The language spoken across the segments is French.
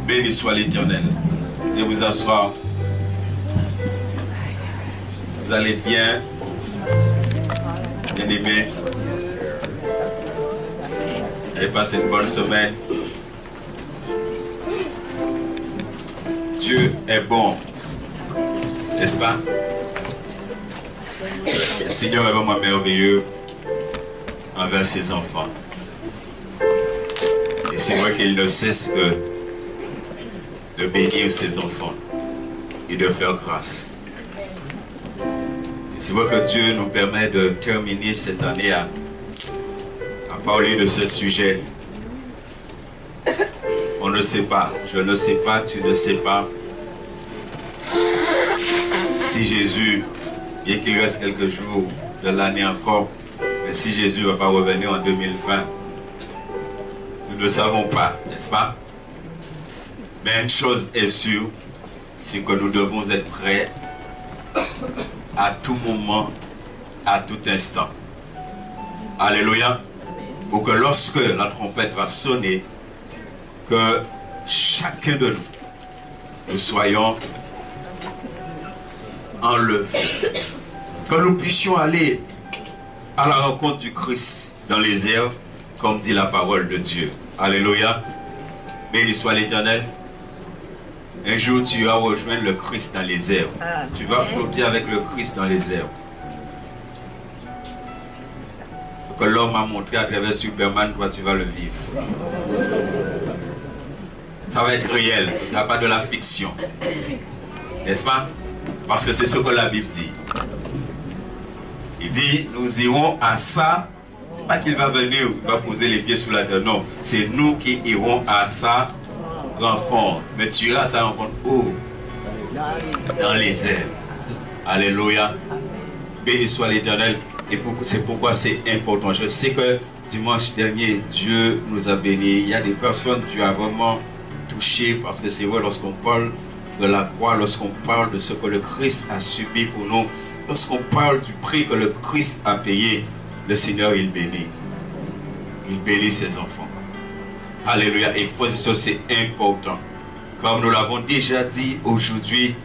Béni soit l'Éternel. Et vous asseoir. Vous allez bien, bien-aimés. Vous avez passé une bonne semaine. Dieu est bon, n'est-ce pas? Le Seigneur est vraiment merveilleux envers ses enfants. Et c'est vrai qu'il ne cesse de bénir ses enfants et de faire grâce. Et c'est vrai que Dieu nous permet de terminer cette année à parler de ce sujet. On ne sait pas, je ne sais pas, tu ne sais pas si Jésus, bien qu'il reste quelques jours de l'année encore, mais si Jésus ne va pas revenir en 2020, nous ne savons pas, n'est-ce pas? Mais une chose est sûre, c'est que nous devons être prêts à tout moment, à tout instant. Alléluia. Pour que lorsque la trompette va sonner, que chacun de nous soyons enlevés. Que nous puissions aller à la rencontre du Christ dans les airs, comme dit la parole de Dieu. Alléluia. Béni soit l'Éternel. Un jour, tu vas rejoindre le Christ dans les airs. Tu vas flotter avec le Christ dans les airs. Ce que l'homme a montré à travers Superman, toi, tu vas le vivre. Ça va être réel, ce ne sera pas de la fiction. N'est-ce pas? Parce que c'est ce que la Bible dit. Il dit, nous irons à ça. Pas qu'il va venir, il va poser les pieds sous la terre. Non, c'est nous qui irons à sa rencontre. Mais tu iras à sa rencontre où? Dans les airs. Alléluia. Béni soit l'Éternel. Et c'est pourquoi c'est important. Je sais que dimanche dernier, Dieu nous a bénis. Il y a des personnes, Dieu a vraiment touché. Parce que c'est vrai, lorsqu'on parle de la croix, lorsqu'on parle de ce que le Christ a subi pour nous, lorsqu'on parle du prix que le Christ a payé, le Seigneur, il bénit. Il bénit ses enfants. Alléluia. Et frères et sœurs, c'est important. Comme nous l'avons déjà dit aujourd'hui,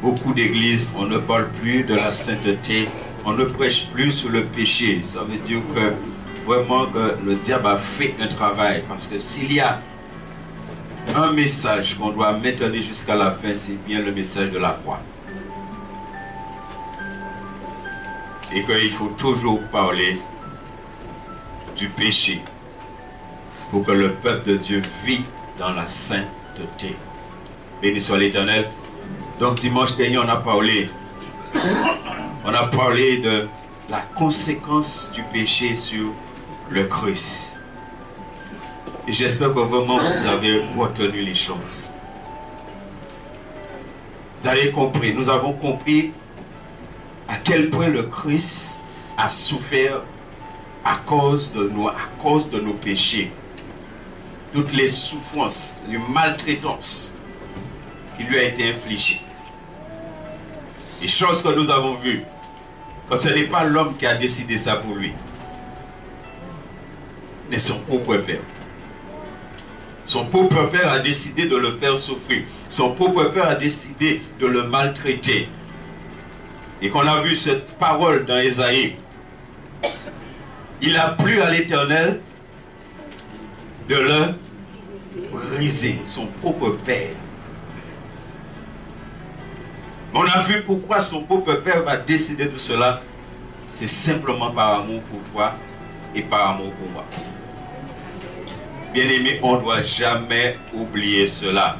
beaucoup d'églises, on ne parle plus de la sainteté. On ne prêche plus sur le péché. Ça veut dire que vraiment que le diable a fait un travail. Parce que s'il y a un message qu'on doit maintenir jusqu'à la fin, c'est bien le message de la croix. Et qu'il faut toujours parler du péché pour que le peuple de Dieu vit dans la sainteté. Béni soit l'Éternel. Donc dimanche dernier, on a parlé de la conséquence du péché sur le Christ. Et j'espère que vraiment vous avez retenu les choses. Vous avez compris, nous avons compris à quel point le Christ a souffert à cause de nos péchés. Toutes les souffrances, les maltraitances qui lui a été infligées. Les choses que nous avons vues, que ce n'est pas l'homme qui a décidé ça pour lui, mais son propre père. Son propre père a décidé de le faire souffrir. Son propre père a décidé de le maltraiter. Et qu'on a vu cette parole dans Ésaïe. Il a plu à l'Éternel de le briser. Son propre père. On a vu pourquoi son propre père va décider de cela. C'est simplement par amour pour toi et par amour pour moi. Bien-aimé, on ne doit jamais oublier cela.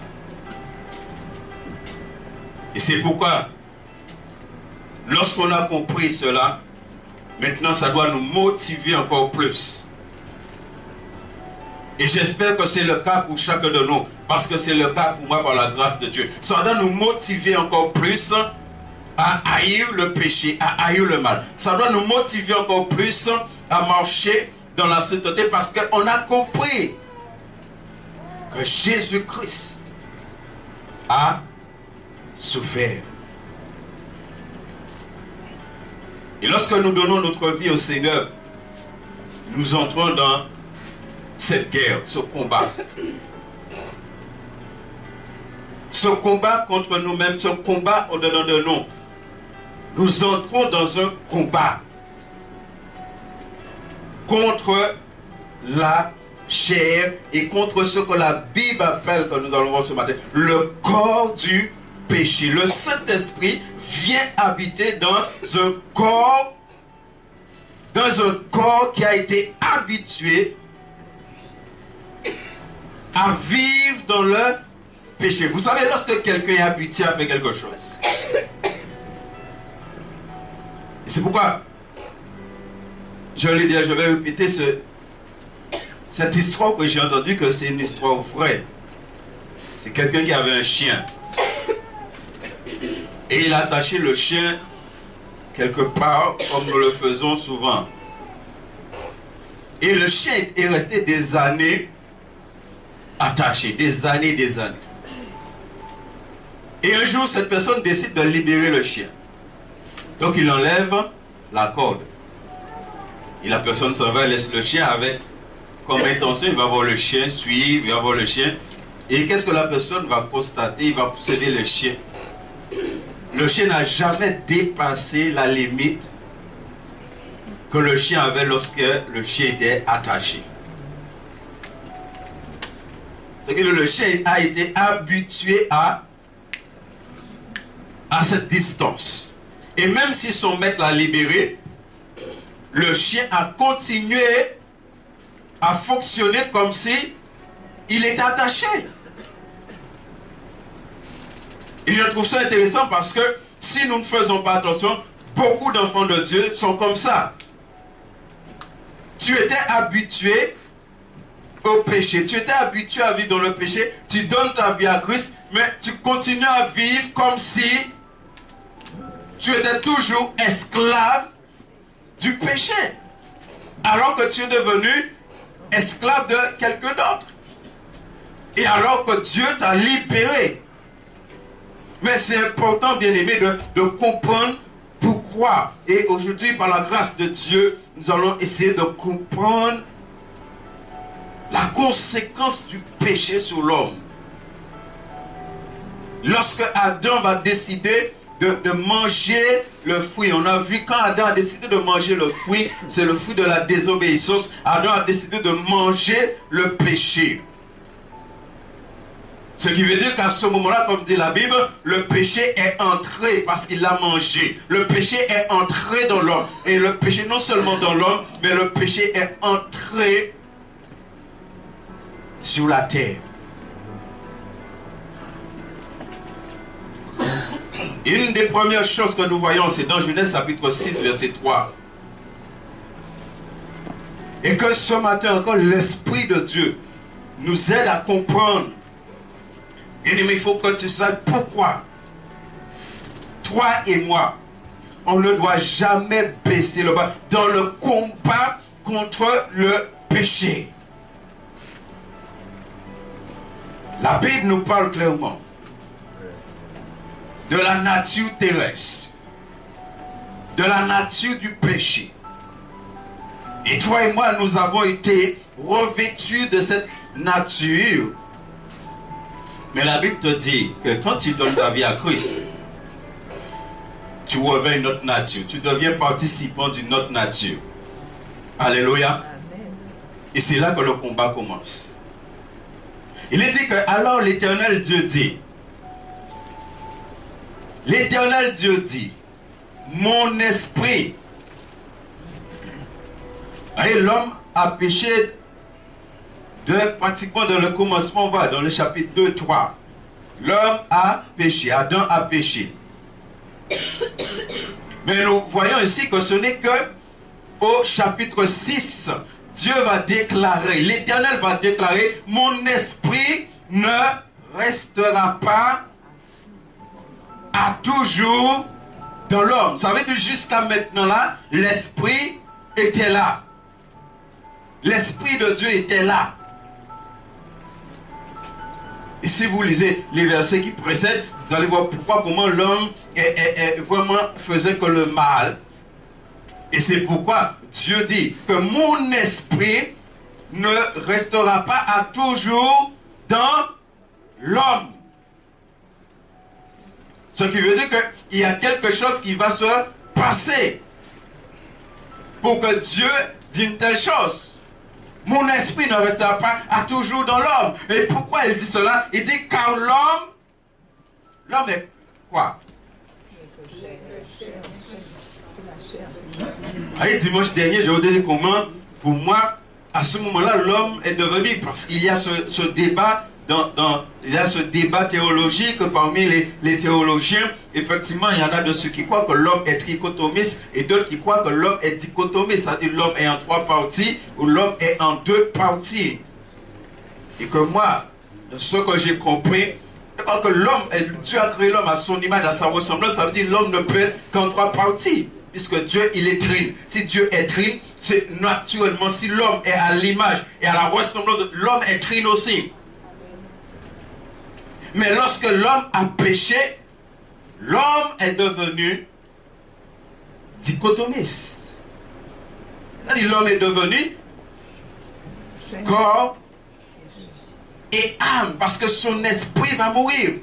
Et c'est pourquoi, lorsqu'on a compris cela, maintenant ça doit nous motiver encore plus. Et j'espère que c'est le cas pour chacun de nous. Parce que c'est le cas pour moi par la grâce de Dieu. Ça doit nous motiver encore plus à haïr le péché, à haïr le mal. Ça doit nous motiver encore plus à marcher dans la sainteté parce qu'on a compris que Jésus-Christ a souffert. Et lorsque nous donnons notre vie au Seigneur, nous entrons dans cette guerre, ce combat. Ce combat contre nous-mêmes, ce combat au-dedans de nous. Nous entrons dans un combat contre la chair et contre ce que la Bible appelle, que nous allons voir ce matin, le corps du péché. Le Saint-Esprit vient habiter dans un corps qui a été habitué à vivre dans le péché. Vous savez, lorsque quelqu'un est habitué à faire quelque chose, c'est pourquoi je l'ai dit, je vais répéter cette histoire que j'ai entendue, que c'est une histoire vraie. C'est quelqu'un qui avait un chien. Et il a attaché le chien quelque part, comme nous le faisons souvent. Et le chien est resté des années attaché, des années. Et un jour, cette personne décide de libérer le chien. Donc il enlève la corde. Et la personne s'en va, laisse le chien avec comme intention, il va voir le chien suivre, il va voir le chien. Et qu'est-ce que la personne va constater? Il va observer le chien. Le chien n'a jamais dépassé la limite que le chien avait lorsque le chien était attaché. C'est que le chien a été habitué à cette distance. Et même si son maître l'a libéré, le chien a continué à fonctionner comme si il était attaché. Et je trouve ça intéressant parce que si nous ne faisons pas attention, beaucoup d'enfants de Dieu sont comme ça. Tu étais habitué au péché, tu étais habitué à vivre dans le péché, tu donnes ta vie à Christ, mais tu continues à vivre comme si tu étais toujours esclave du péché, alors que tu es devenu esclave de quelqu'un d'autre. Et alors que Dieu t'a libéré. Mais c'est important, bien aimé, de comprendre pourquoi. Et aujourd'hui, par la grâce de Dieu, nous allons essayer de comprendre la conséquence du péché sur l'homme. Lorsque Adam va décider de manger le fruit, on a vu quand Adam a décidé de manger le fruit, c'est le fruit de la désobéissance. Adam a décidé de manger le péché. Ce qui veut dire qu'à ce moment-là, comme dit la Bible, le péché est entré parce qu'il l'a mangé. Le péché est entré dans l'homme. Et le péché non seulement dans l'homme, mais le péché est entré sur la terre. Une des premières choses que nous voyons, c'est dans Genèse chapitre 6, verset 3. Et que ce matin encore, l'Esprit de Dieu nous aide à comprendre. Et il faut que tu saches pourquoi. Toi et moi, on ne doit jamais baisser le bras dans le combat contre le péché. La Bible nous parle clairement de la nature terrestre, de la nature du péché. Et toi et moi, nous avons été revêtus de cette nature. Mais la Bible te dit que quand tu donnes ta vie à Christ, tu revêts une autre nature. Tu deviens participant d'une autre nature. Alléluia. Et c'est là que le combat commence. Il est dit que alors l'Éternel Dieu dit, l'Éternel Dieu dit, mon esprit. Et l'homme a péché pratiquement dans le commencement, on va dans le chapitre 2, 3. L'homme a péché, Adam a péché. Mais nous voyons ici que ce n'est que au chapitre 6, Dieu va déclarer, l'Éternel va déclarer, mon esprit ne restera pas à toujours dans l'homme. Ça veut dire jusqu'à maintenant là, l'esprit était là. L'esprit de Dieu était là. Et si vous lisez les versets qui précèdent, vous allez voir pourquoi, comment l'homme vraiment faisait que le mal. Et c'est pourquoi Dieu dit que mon esprit ne restera pas à toujours dans l'homme. Ce qui veut dire qu'il y a quelque chose qui va se passer pour que Dieu dise une telle chose. Mon esprit ne restera pas à toujours dans l'homme. Et pourquoi il dit cela? Il dit car l'homme est quoi? Et dimanche dernier, je vous ai dit comment, pour moi, à ce moment-là, l'homme est devenu, parce qu'il y a ce débat, il y a ce débat théologique parmi les théologiens. Effectivement, il y en a de ceux qui croient que l'homme est trichotomiste et d'autres qui croient que l'homme est dichotomiste, c'est-à-dire l'homme est en 3 parties ou l'homme est en 2 parties. Et que moi, de ce que j'ai compris, je crois que l'homme, Dieu a créé l'homme à son image, à sa ressemblance, ça veut dire que l'homme ne peut être qu'en 3 parties. Puisque Dieu, il est trine. Si Dieu est trine, c'est naturellement, si l'homme est à l'image et à la ressemblance, l'homme est trine aussi. Mais lorsque l'homme a péché, l'homme est devenu dichotomiste. C'est-à-dire l'homme est devenu corps et âme, parce que son esprit va mourir.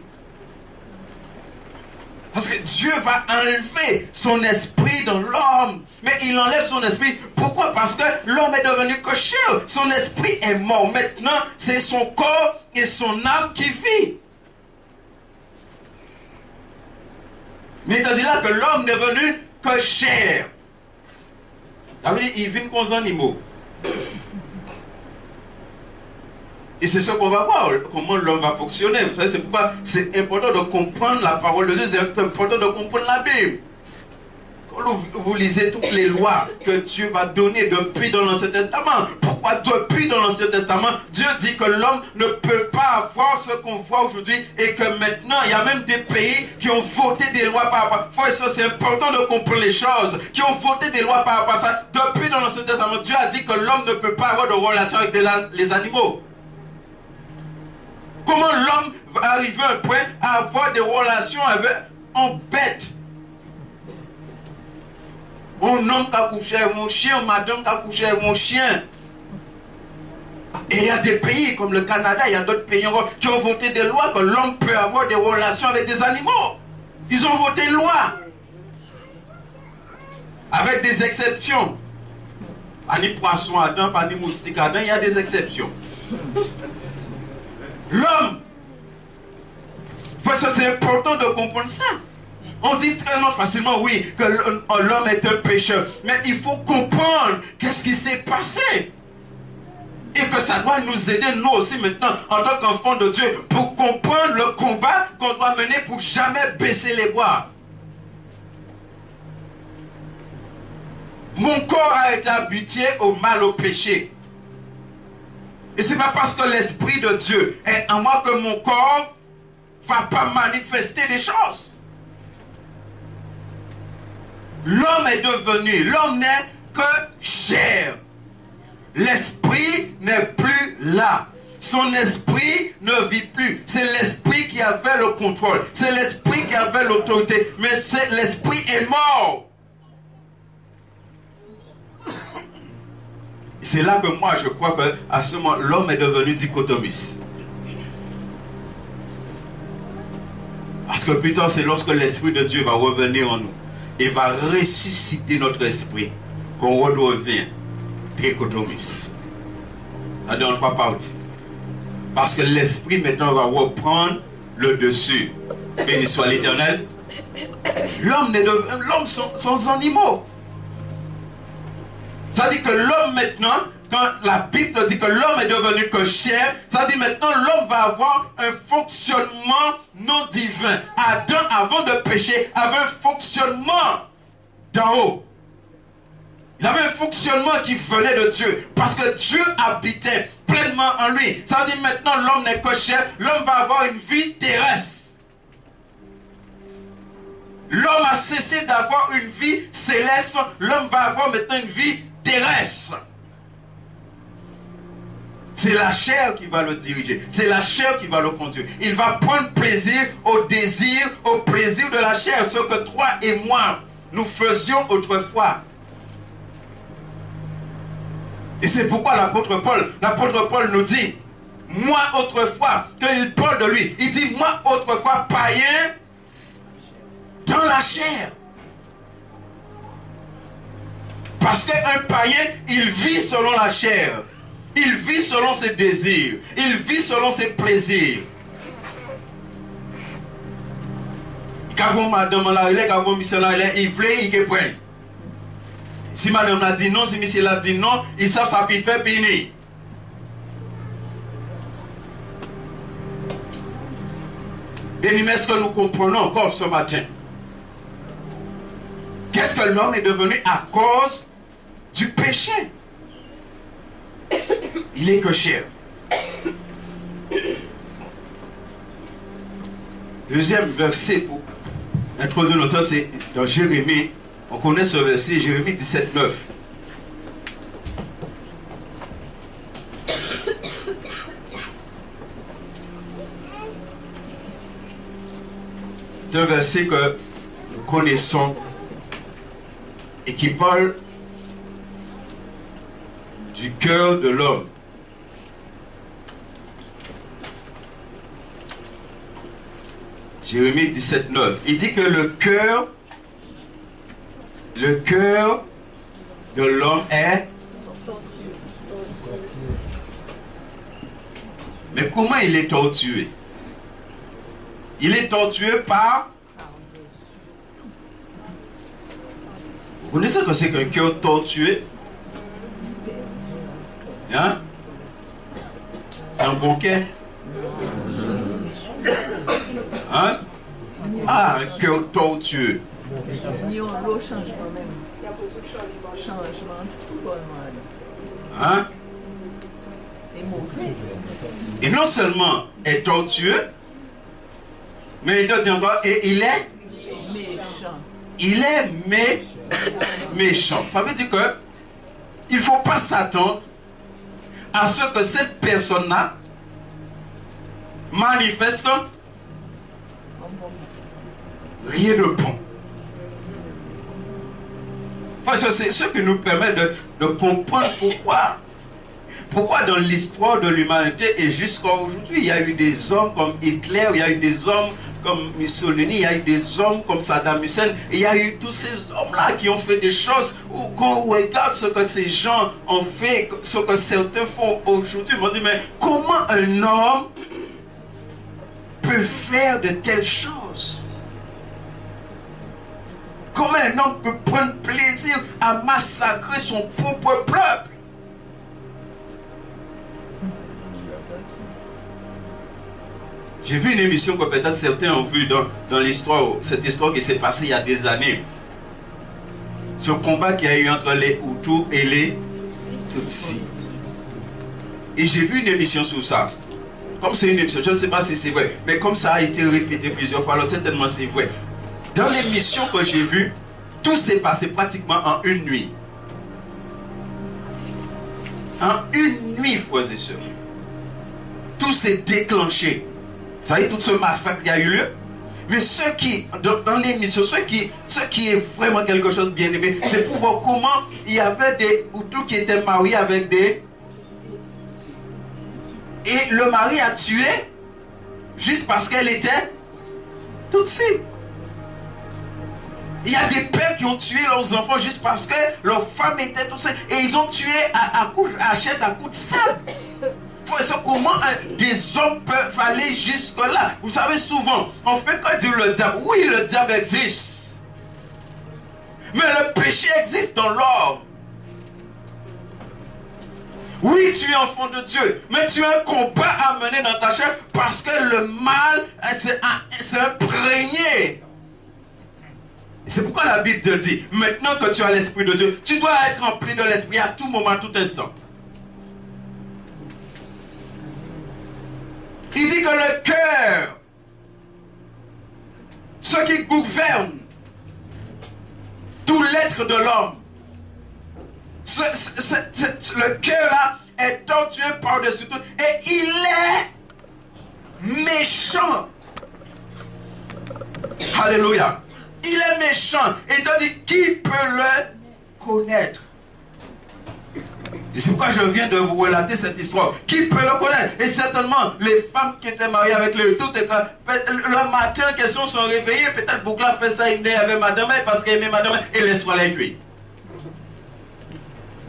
Parce que Dieu va enlever son esprit dans l'homme. Mais il enlève son esprit. Pourquoi? Parce que l'homme est devenu cochère. Son esprit est mort. Maintenant, c'est son corps et son âme qui vit. Mais tandis là que l'homme est devenu cochère. Ça veut dire qu'il vit comme des animaux. Et c'est ce qu'on va voir, comment l'homme va fonctionner. Vous savez, c'est pourquoi c'est important de comprendre la parole de Dieu, c'est important de comprendre la Bible. Quand vous lisez toutes les lois que Dieu va donner depuis dans l'Ancien Testament, pourquoi depuis dans l'Ancien Testament, Dieu dit que l'homme ne peut pas avoir ce qu'on voit aujourd'hui et que maintenant, il y a même des pays qui ont voté des lois par rapport à ça. C'est important de comprendre les choses, qui ont voté des lois par rapport à ça. Depuis dans l'Ancien Testament, Dieu a dit que l'homme ne peut pas avoir de relation avec les animaux. Comment l'homme va arriver à un point à avoir des relations avec un bête? Un homme qui a couché avec mon chien, madame qui a couché avec mon chien. Et il y a des pays comme le Canada, il y a d'autres pays qui ont voté des lois que l'homme peut avoir des relations avec des animaux. Ils ont voté une loi. Avec des exceptions. Pas ni poisson à dents, pas ni moustique à dents, il y a des exceptions. L'homme, parce que c'est important de comprendre ça. On dit très facilement, oui, que l'homme est un pécheur. Mais il faut comprendre qu'est-ce qui s'est passé. Et que ça doit nous aider, nous aussi maintenant, en tant qu'enfants de Dieu, pour comprendre le combat qu'on doit mener pour jamais baisser les bras. Mon corps a été habitué au mal, au péché. Et ce n'est pas parce que l'Esprit de Dieu est en moi que mon corps ne va pas manifester des choses. L'homme est devenu, l'homme n'est que chair. L'Esprit n'est plus là. Son esprit ne vit plus. C'est l'Esprit qui avait le contrôle. C'est l'Esprit qui avait l'autorité. Mais l'Esprit est mort. C'est là que moi je crois qu'à ce moment l'homme est devenu dichotomiste. Parce que plus tard c'est lorsque l'Esprit de Dieu va revenir en nous et va ressusciter notre esprit qu'on redevient trichotomiste. Ça donne 3 parties. Parce que l'Esprit maintenant va reprendre le dessus. Béni soit l'Éternel. L'homme sont animaux. Ça dit que l'homme maintenant, quand la Bible dit que l'homme est devenu que chair, ça dit maintenant l'homme va avoir un fonctionnement non divin. Adam, avant de pécher, avait un fonctionnement d'en haut. Il avait un fonctionnement qui venait de Dieu. Parce que Dieu habitait pleinement en lui. Ça dit maintenant l'homme n'est que chair, l'homme va avoir une vie terrestre. L'homme a cessé d'avoir une vie céleste, l'homme va avoir maintenant une vie terrestre. C'est la chair qui va le diriger. C'est la chair qui va le conduire. Il va prendre plaisir au désir, au plaisir de la chair. Ce que toi et moi, nous faisions autrefois. Et c'est pourquoi l'apôtre Paul nous dit, moi autrefois, quand il parle de lui, il dit, moi autrefois païen, dans la chair. Parce qu'un païen, il vit selon la chair. Il vit selon ses désirs. Il vit selon ses plaisirs. Quand madame la relève, quand monsieur la relève, il voulait, il prend. Si madame a dit non, si monsieur l'a dit non, ils savent ça puis faire pénir. Et mais est-ce que nous comprenons encore ce matin? Qu'est-ce que l'homme est devenu à cause du péché? Il est que chair. Deuxième verset pour introduire notre sens, c'est dans Jérémie. On connaît ce verset, Jérémie 17, 9. C'est un verset que nous connaissons et qui parle du cœur de l'homme. Jérémie 17, 9. Il dit que le cœur de l'homme est... Mais comment il est tortué? Il est tortué par... Vous connaissez ce que c'est qu'un cœur tortué? Hein? C'est un bouquet? Hein? Ah, un cœur tortueux. L'eau change quand même. Il y a beaucoup de changements. Hein? Et mauvais. Et non seulement est tortueux, mais il dit encore, et il est méchant. Il est méchant. Ça veut dire que il ne faut pas s'attendre à ce que cette personne-là manifeste rien de bon. Parce que c'est ce qui nous permet de comprendre pourquoi dans l'histoire de l'humanité et jusqu'à aujourd'hui, il y a eu des hommes comme Hitler, il y a eu des hommes comme Mussolini, il y a eu des hommes comme Saddam Hussein, et il y a eu tous ces hommes-là qui ont fait des choses où quand on regarde ce que ces gens ont fait, ce que certains font aujourd'hui, on dit, mais comment un homme peut faire de telles choses? Comment un homme peut prendre plaisir à massacrer son propre peuple? J'ai vu une émission que peut-être certains ont vu dans l'histoire, cette histoire qui s'est passée il y a des années. Ce combat qu'il y a eu entre les Hutus et les Tutsis. Et j'ai vu une émission sur ça. Comme c'est une émission, je ne sais pas si c'est vrai, mais comme ça a été répété plusieurs fois, alors certainement c'est vrai. Dans l'émission que j'ai vue, tout s'est passé pratiquement en une nuit. En une nuit, frères et sœurs. Tout s'est déclenché. Vous savez, tout ce massacre qui a eu lieu. Mais ceux qui, dans l'émission, ce qui est vraiment quelque chose de bien aimé, c'est pour voir comment il y avait des Hutus qui étaient mariés avec des... Et le mari a tué juste parce qu'elle était Tutsi. Il y a des pères qui ont tué leurs enfants juste parce que leurs femmes étaient Tutsi. Et ils ont tué à coups de sable. Comment des hommes peuvent aller jusque-là? Vous savez, souvent, on fait que dire le diable. Oui, le diable existe. Mais le péché existe dans l'homme. Oui, tu es enfant de Dieu, mais tu as un combat à mener dans ta chair parce que le mal s'est imprégné. C'est pourquoi la Bible te dit, maintenant que tu as l'Esprit de Dieu, tu dois être rempli de l'Esprit à tout moment, à tout instant. Il dit que le cœur, ce qui gouverne tout l'être de l'homme, le cœur là est tortué par-dessus tout et il est méchant. Alléluia. Il est méchant. Et il dit, qui peut le connaître? Et c'est pourquoi je viens de vous relater cette histoire. Qui peut le connaître? Et certainement, les femmes qui étaient mariées avec lui, tout est quand le matin, en question, sont réveillées. Peut-être beaucoup a fait ça, il n'est avec madame, parce qu'il aimait madame, et laisse-moi les tuer.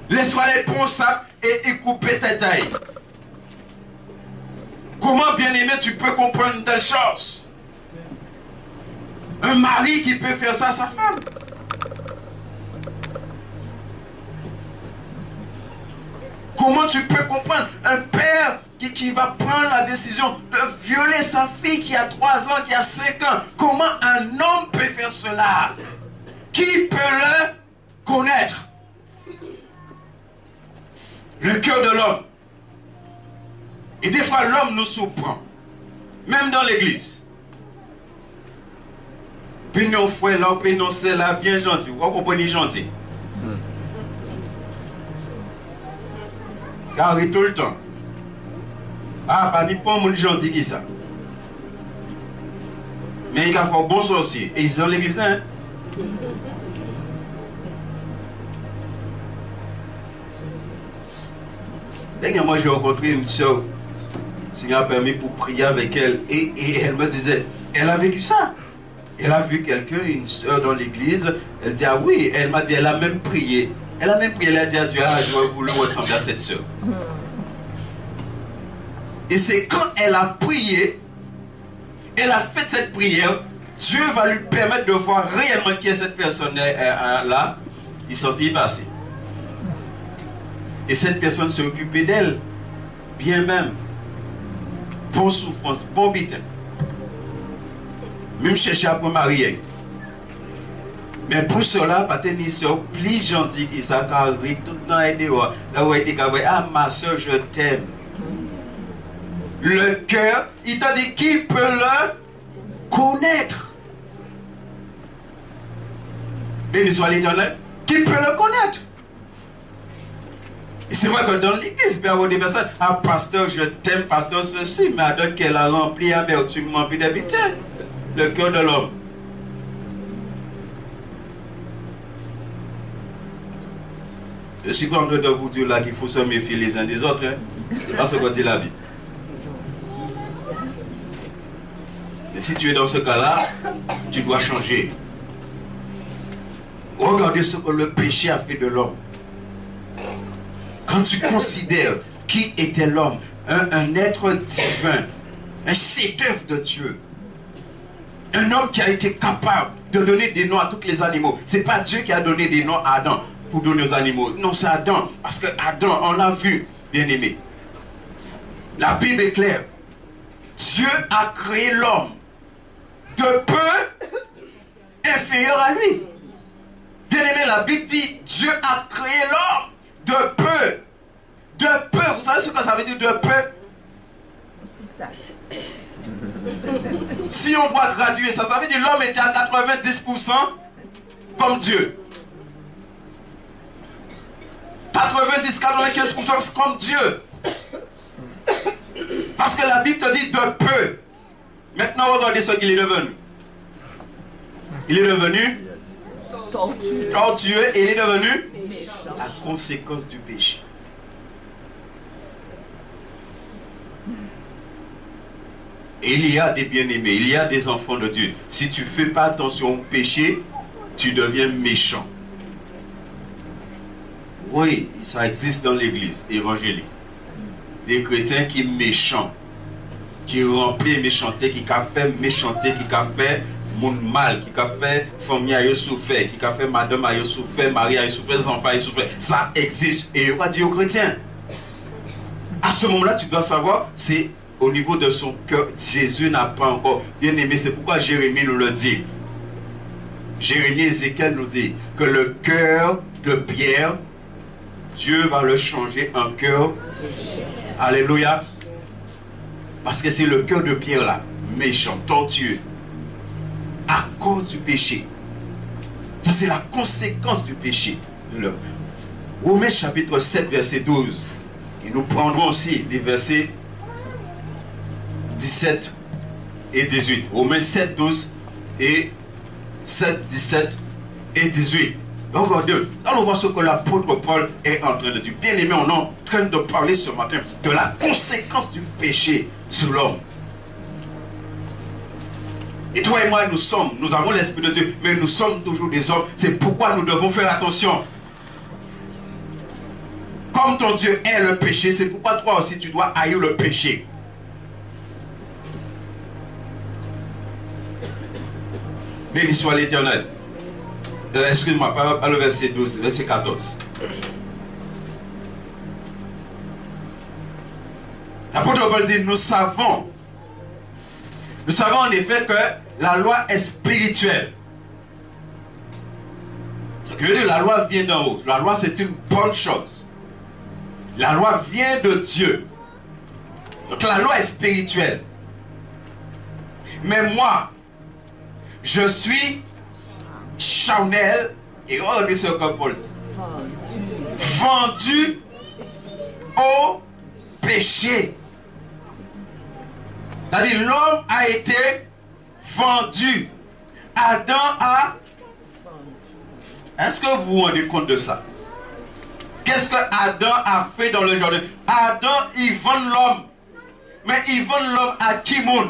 Laisse-moi les prendre ça et couper tes tailles. Comment, bien aimé, tu peux comprendre une telle chose? Un mari qui peut faire ça à sa femme. Comment tu peux comprendre un père qui va prendre la décision de violer sa fille qui a 3 ans, qui a 5 ans? Comment un homme peut faire cela? Qui peut le connaître? Le cœur de l'homme. Et des fois, l'homme nous surprend. Même dans l'église. Puis nous frères là, puis nous c'est là, bien gentil. Vous comprenez gentil? Car il tout le temps. Ah, pas ni pas mon gentil qui ça. Mais il a fait un bon sorcier. Et ils sont l'église, hein? D'ailleurs, moi j'ai rencontré une soeur, qui m'a permis pour prier avec elle. Et elle me disait, elle a vécu ça. Elle a vu quelqu'un, une soeur dans l'église. Elle dit, ah oui, elle m'a dit, elle a même prié. Elle a même prié, elle a dit à Dieu, ah, je voulais ressembler à cette soeur. Et c'est quand elle a prié, elle a fait cette prière, Dieu va lui permettre de voir réellement qui est cette personne-là. Il s'est passé. Et cette personne s'est occupée d'elle. Bien même. Bonne souffrance, bon bitin. Même chercher à marier. Mais pour cela, pas une soeur plus gentille qui s'est carré tout le temps aidé. Là où elle était carré, ah ma soeur, je t'aime. Le cœur, il t'a dit qui peut le connaître. Béni soit l'Éternel. Qui peut le connaître? Et c'est vrai que dans l'église, il peut y avoir des personnes, ah pasteur, je t'aime, pasteur, ceci, mais alors qu'elle a rempli amertumement puis d'habiter le cœur de l'homme. Je suis en train de vous dire là qu'il faut se méfier les uns des autres. Hein? C'est pas ce que dit la Bible. Mais si tu es dans ce cas-là, tu dois changer. Regardez ce que le péché a fait de l'homme. Quand tu considères qui était l'homme, un être divin, un chef-d'œuvre de Dieu, un homme qui a été capable de donner des noms à tous les animaux. Ce n'est pas Dieu qui a donné des noms à Adam pour donner aux animaux. Non, c'est Adam. Parce que Adam, on l'a vu, bien aimé. La Bible est claire. Dieu a créé l'homme de peu inférieur à lui. Bien aimé, la Bible dit, Dieu a créé l'homme de peu. De peu. Vous savez ce que ça veut dire de peu? Si on doit graduer ça, ça veut dire l'homme était à 90% comme Dieu. 90-95% comme Dieu. Parce que la Bible te dit de peu. Maintenant, regardez ce qu'il est devenu. Il est devenu tortueux et il est devenu la conséquence du péché. Et il y a des bien-aimés, il y a des enfants de Dieu. Si tu ne fais pas attention au péché, tu deviens méchant. Oui, ça existe dans l'église évangélique. Des chrétiens qui sont méchants, qui remplissent méchanceté, qui ont fait méchanceté, qui ont fait monde mal, qui ont fait famille à souffert, qui ont fait madame à souffert, mari à souffert, les enfants à souffert. Ça existe. Et on va dire aux chrétiens. À ce moment-là, tu dois savoir, c'est au niveau de son cœur. Jésus n'a pas encore bien aimé. C'est pourquoi Jérémie nous le dit. Jérémie et Ézéchiel nous dit que le cœur de Pierre, Dieu va le changer en cœur. Alléluia. Parce que c'est le cœur de Pierre là, méchant, tortueux, à cause du péché. Ça c'est la conséquence du péché. Romains chapitre 7 verset 12. Et nous prendrons aussi les versets 17 et 18. Romains 7, 12 et 7, 17 et 18. Regardez, allons voir ce que l'apôtre Paul est en train de dire. Bien aimé, on est en train de parler ce matin de la conséquence du péché sur l'homme. Et toi et moi, nous avons l'Esprit de Dieu, mais nous sommes toujours des hommes. C'est pourquoi nous devons faire attention. Comme ton Dieu est le péché, c'est pourquoi toi aussi tu dois haïr le péché. Béni soit l'Éternel. Excuse-moi, pas le verset 12, verset 14. L'apôtre Paul dit, nous savons en effet que la loi est spirituelle. Ce veut dire la loi vient d'en haut. La loi c'est une bonne chose. La loi vient de Dieu. Donc la loi est spirituelle. Mais moi, je suis charnel et regardez ce que Paul dit. Vendu au péché. C'est-à-dire l'homme a été vendu. Adam a... Est-ce que vous vous rendez compte de ça? Qu'est-ce que Adam a fait dans le jardin? Adam, il vend l'homme. Mais il vend l'homme à qui monde?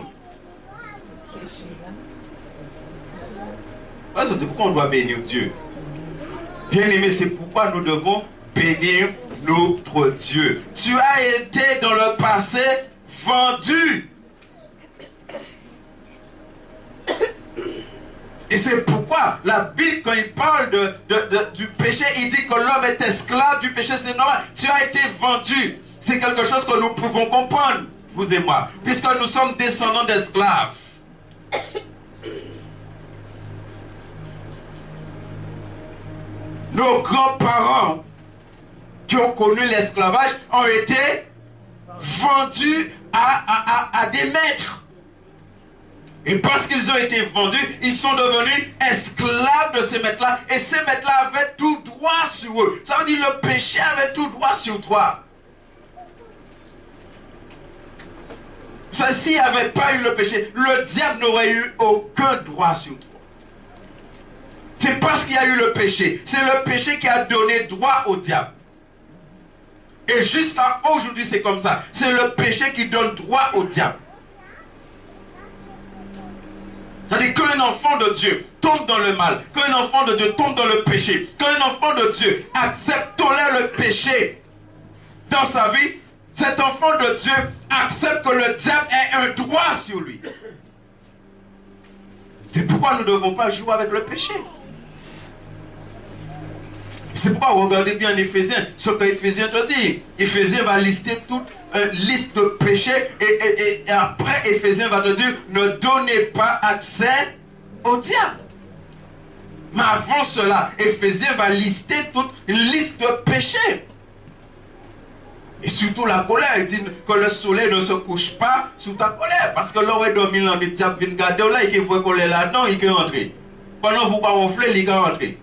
C'est pourquoi on doit bénir Dieu. Bien aimé, c'est pourquoi nous devons bénir notre Dieu. Tu as été dans le passé vendu. Et c'est pourquoi la Bible, quand il parle du péché, il dit que l'homme est esclave du péché, c'est normal. Tu as été vendu. C'est quelque chose que nous pouvons comprendre, vous et moi, puisque nous sommes descendants d'esclaves. Nos grands-parents qui ont connu l'esclavage ont été vendus à des maîtres. Et parce qu'ils ont été vendus, ils sont devenus esclaves de ces maîtres-là. Et ces maîtres-là avaient tout droit sur eux. Ça veut dire que le péché avait tout droit sur toi. S'il n'y avait pas eu le péché, le diable n'aurait eu aucun droit sur toi. C'est parce qu'il y a eu le péché. C'est le péché qui a donné droit au diable. Et jusqu'à aujourd'hui, c'est comme ça. C'est le péché qui donne droit au diable. C'est-à-dire qu'un enfant de Dieu tombe dans le mal, qu'un enfant de Dieu tombe dans le péché, qu'un enfant de Dieu accepte, tolère le péché dans sa vie, cet enfant de Dieu accepte que le diable ait un droit sur lui. C'est pourquoi nous ne devons pas jouer avec le péché. C'est pourquoi regardez bien Éphésiens, ce que Éphésiens te dit. Éphésiens va lister toute liste de péchés et après Éphésiens va te dire ne donnez pas accès au diable. Mais avant cela, Éphésiens va lister toute une liste de péchés. Et surtout la colère. Il dit que le soleil ne se couche pas sous ta colère. Parce que l'on est dormi dans le diable, il garde là, il voit qu'on est là-dedans, il peut rentrer. Pendant que vous ne pas ronfler, il peut rentrer.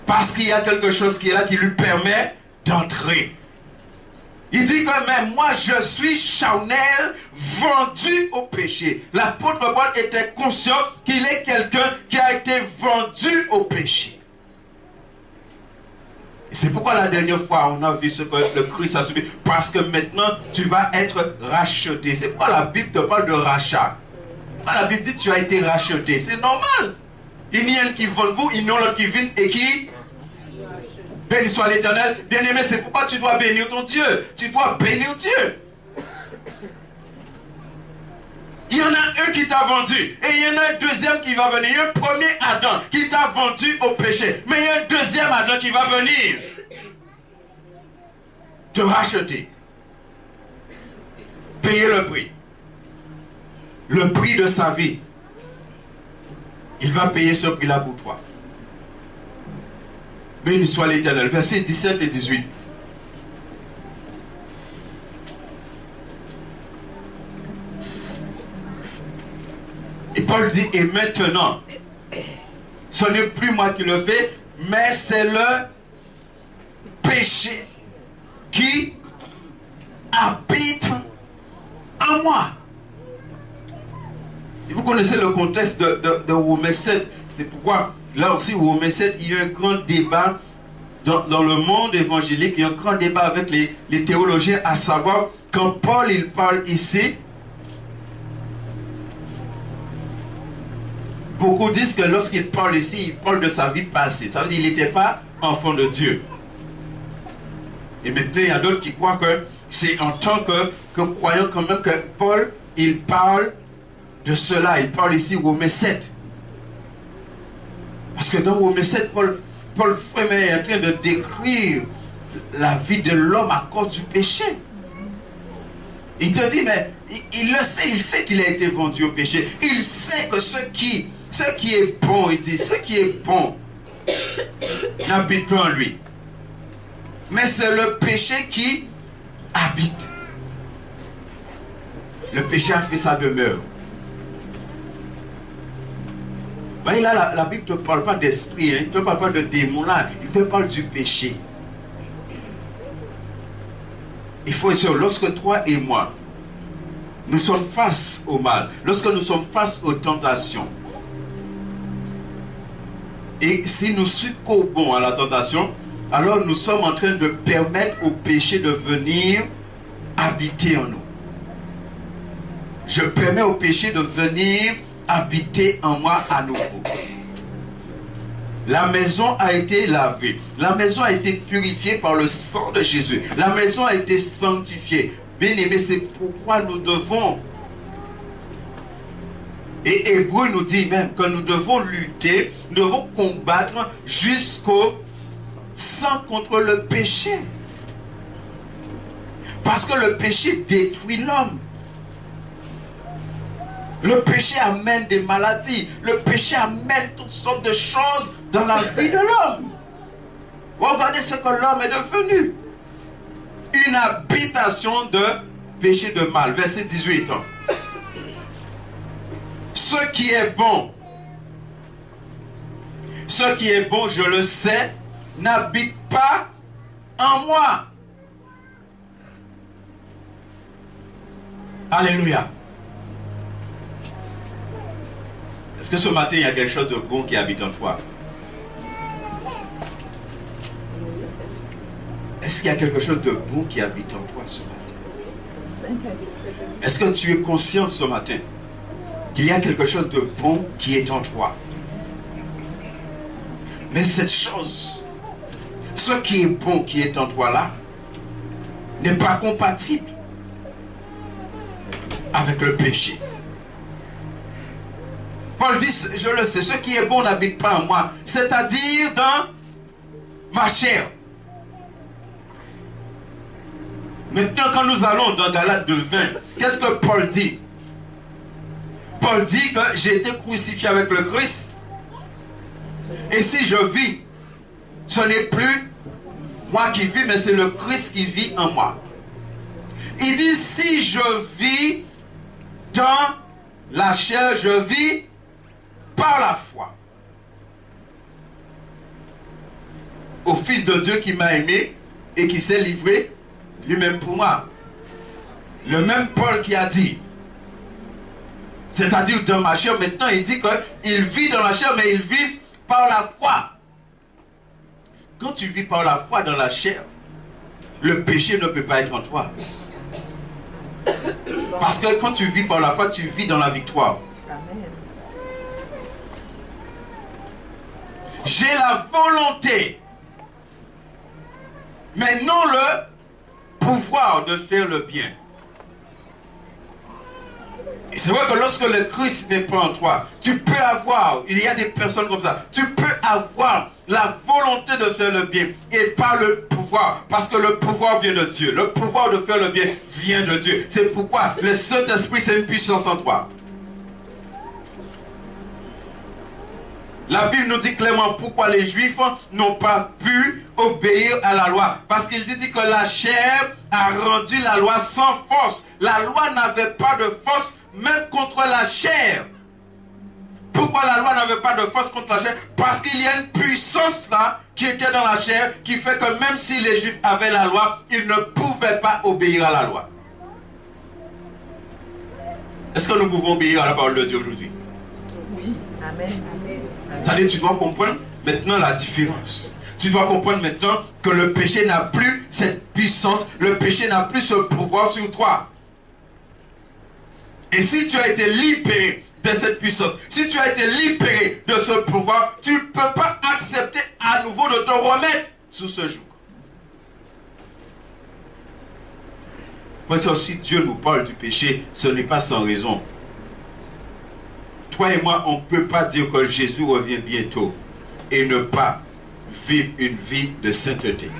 Parce qu'il y a quelque chose qui est là qui lui permet d'entrer. Il dit que même moi je suis charnel, vendu au péché. L'apôtre Paul était conscient qu'il est quelqu'un qui a été vendu au péché. C'est pourquoi la dernière fois on a vu ce que le Christ a subi. Parce que maintenant tu vas être racheté. C'est pourquoi la Bible te parle de rachat. La Bible dit tu as été racheté. C'est normal. Il y a un qui vend vous, il y en a l'autre qui vient et qui... Béni soit l'Éternel. Bien-aimé, c'est pourquoi tu dois bénir ton Dieu. Tu dois bénir Dieu. Il y en a un qui t'a vendu. Et il y en a un deuxième qui va venir. Il y a un premier Adam qui t'a vendu au péché. Mais il y a un deuxième Adam qui va venir te racheter. Payer le prix. Le prix de sa vie. Il va payer ce prix-là pour toi. Béni soit l'Éternel. Versets 17 et 18. Et Paul dit, et maintenant, ce n'est plus moi qui le fais, mais c'est le péché qui habite en moi. Si vous connaissez le contexte de Romains 7, c'est pourquoi là aussi, Romains 7, il y a un grand débat dans le monde évangélique, il y a un grand débat avec les théologiens, à savoir, quand Paul il parle ici, beaucoup disent que lorsqu'il parle ici, il parle de sa vie passée. Ça veut dire qu'il n'était pas enfant de Dieu. Et maintenant, il y a d'autres qui croient que c'est en tant que croyant quand même que Paul, il parle de cela. Il parle ici Romains 7. Parce que dans Romains 7, Paul vraiment est en train de décrire la vie de l'homme à cause du péché. Il te dit, mais il le sait, il sait qu'il a été vendu au péché. Il sait que ce qui est bon, il dit, ce qui est bon n'habite pas en lui. Mais c'est le péché qui habite. Le péché a fait sa demeure. Ben là, la Bible ne te parle pas d'esprit, hein, il ne te parle pas de démon là, il te parle du péché. Il faut être sûr, lorsque toi et moi, nous sommes face au mal, lorsque nous sommes face aux tentations, et si nous succombons à la tentation, alors nous sommes en train de permettre au péché de venir habiter en nous. Je permets au péché de venir habiter en moi à nouveau. La maison a été lavée. La maison a été purifiée par le sang de Jésus. La maison a été sanctifiée. Bien aimé, c'est pourquoi nous devons. Et Hébreu nous dit même que nous devons lutter, nous devons combattre jusqu'au sang contre le péché. Parce que le péché détruit l'homme. Le péché amène des maladies. Le péché amène toutes sortes de choses dans la vie de l'homme. Regardez ce que l'homme est devenu. Une habitation de péché de mal. Verset 18. Ce qui est bon, je le sais, n'habite pas en moi. Alléluia. Est-ce que ce matin, il y a quelque chose de bon qui habite en toi? Est-ce qu'il y a quelque chose de bon qui habite en toi ce matin? Est-ce que tu es conscient ce matin qu'il y a quelque chose de bon qui est en toi? Mais cette chose, ce qui est bon qui est en toi là, n'est pas compatible avec le péché. Paul dit, je le sais, ce qui est bon n'habite pas en moi, c'est-à-dire dans ma chair. Maintenant, quand nous allons dans Galates 2:20, qu'est-ce que Paul dit? Paul dit que j'ai été crucifié avec le Christ. Et si je vis, ce n'est plus moi qui vis, mais c'est le Christ qui vit en moi. Il dit, si je vis dans la chair, je vis par la foi au Fils de Dieu qui m'a aimé et qui s'est livré lui-même pour moi. Le même Paul qui a dit, c'est-à-dire dans ma chair, maintenant il dit qu'il vit dans la chair, mais il vit par la foi. Quand tu vis par la foi dans la chair, le péché ne peut pas être en toi. Parce que quand tu vis par la foi, tu vis dans la victoire. J'ai la volonté, mais non le pouvoir de faire le bien. Et c'est vrai que lorsque le Christ n'est pas en toi, tu peux avoir, il y a des personnes comme ça, tu peux avoir la volonté de faire le bien et pas le pouvoir, parce que le pouvoir vient de Dieu. Le pouvoir de faire le bien vient de Dieu. C'est pourquoi le Saint-Esprit, c'est une puissance en toi. La Bible nous dit clairement pourquoi les Juifs n'ont pas pu obéir à la loi. Parce qu'il dit que la chair a rendu la loi sans force. La loi n'avait pas de force même contre la chair. Pourquoi la loi n'avait pas de force contre la chair? Parce qu'il y a une puissance là qui était dans la chair qui fait que même si les Juifs avaient la loi, ils ne pouvaient pas obéir à la loi. Est-ce que nous pouvons obéir à la parole de Dieu aujourd'hui? Oui. Amen. C'est-à-dire tu dois comprendre maintenant la différence. Tu dois comprendre maintenant que le péché n'a plus cette puissance, le péché n'a plus ce pouvoir sur toi. Et si tu as été libéré de cette puissance, si tu as été libéré de ce pouvoir, tu ne peux pas accepter à nouveau de te remettre sous ce joug. Parce que si Dieu nous parle du péché, ce n'est pas sans raison. Toi et moi, on ne peut pas dire que Jésus revient bientôt et ne pas vivre une vie de sainteté.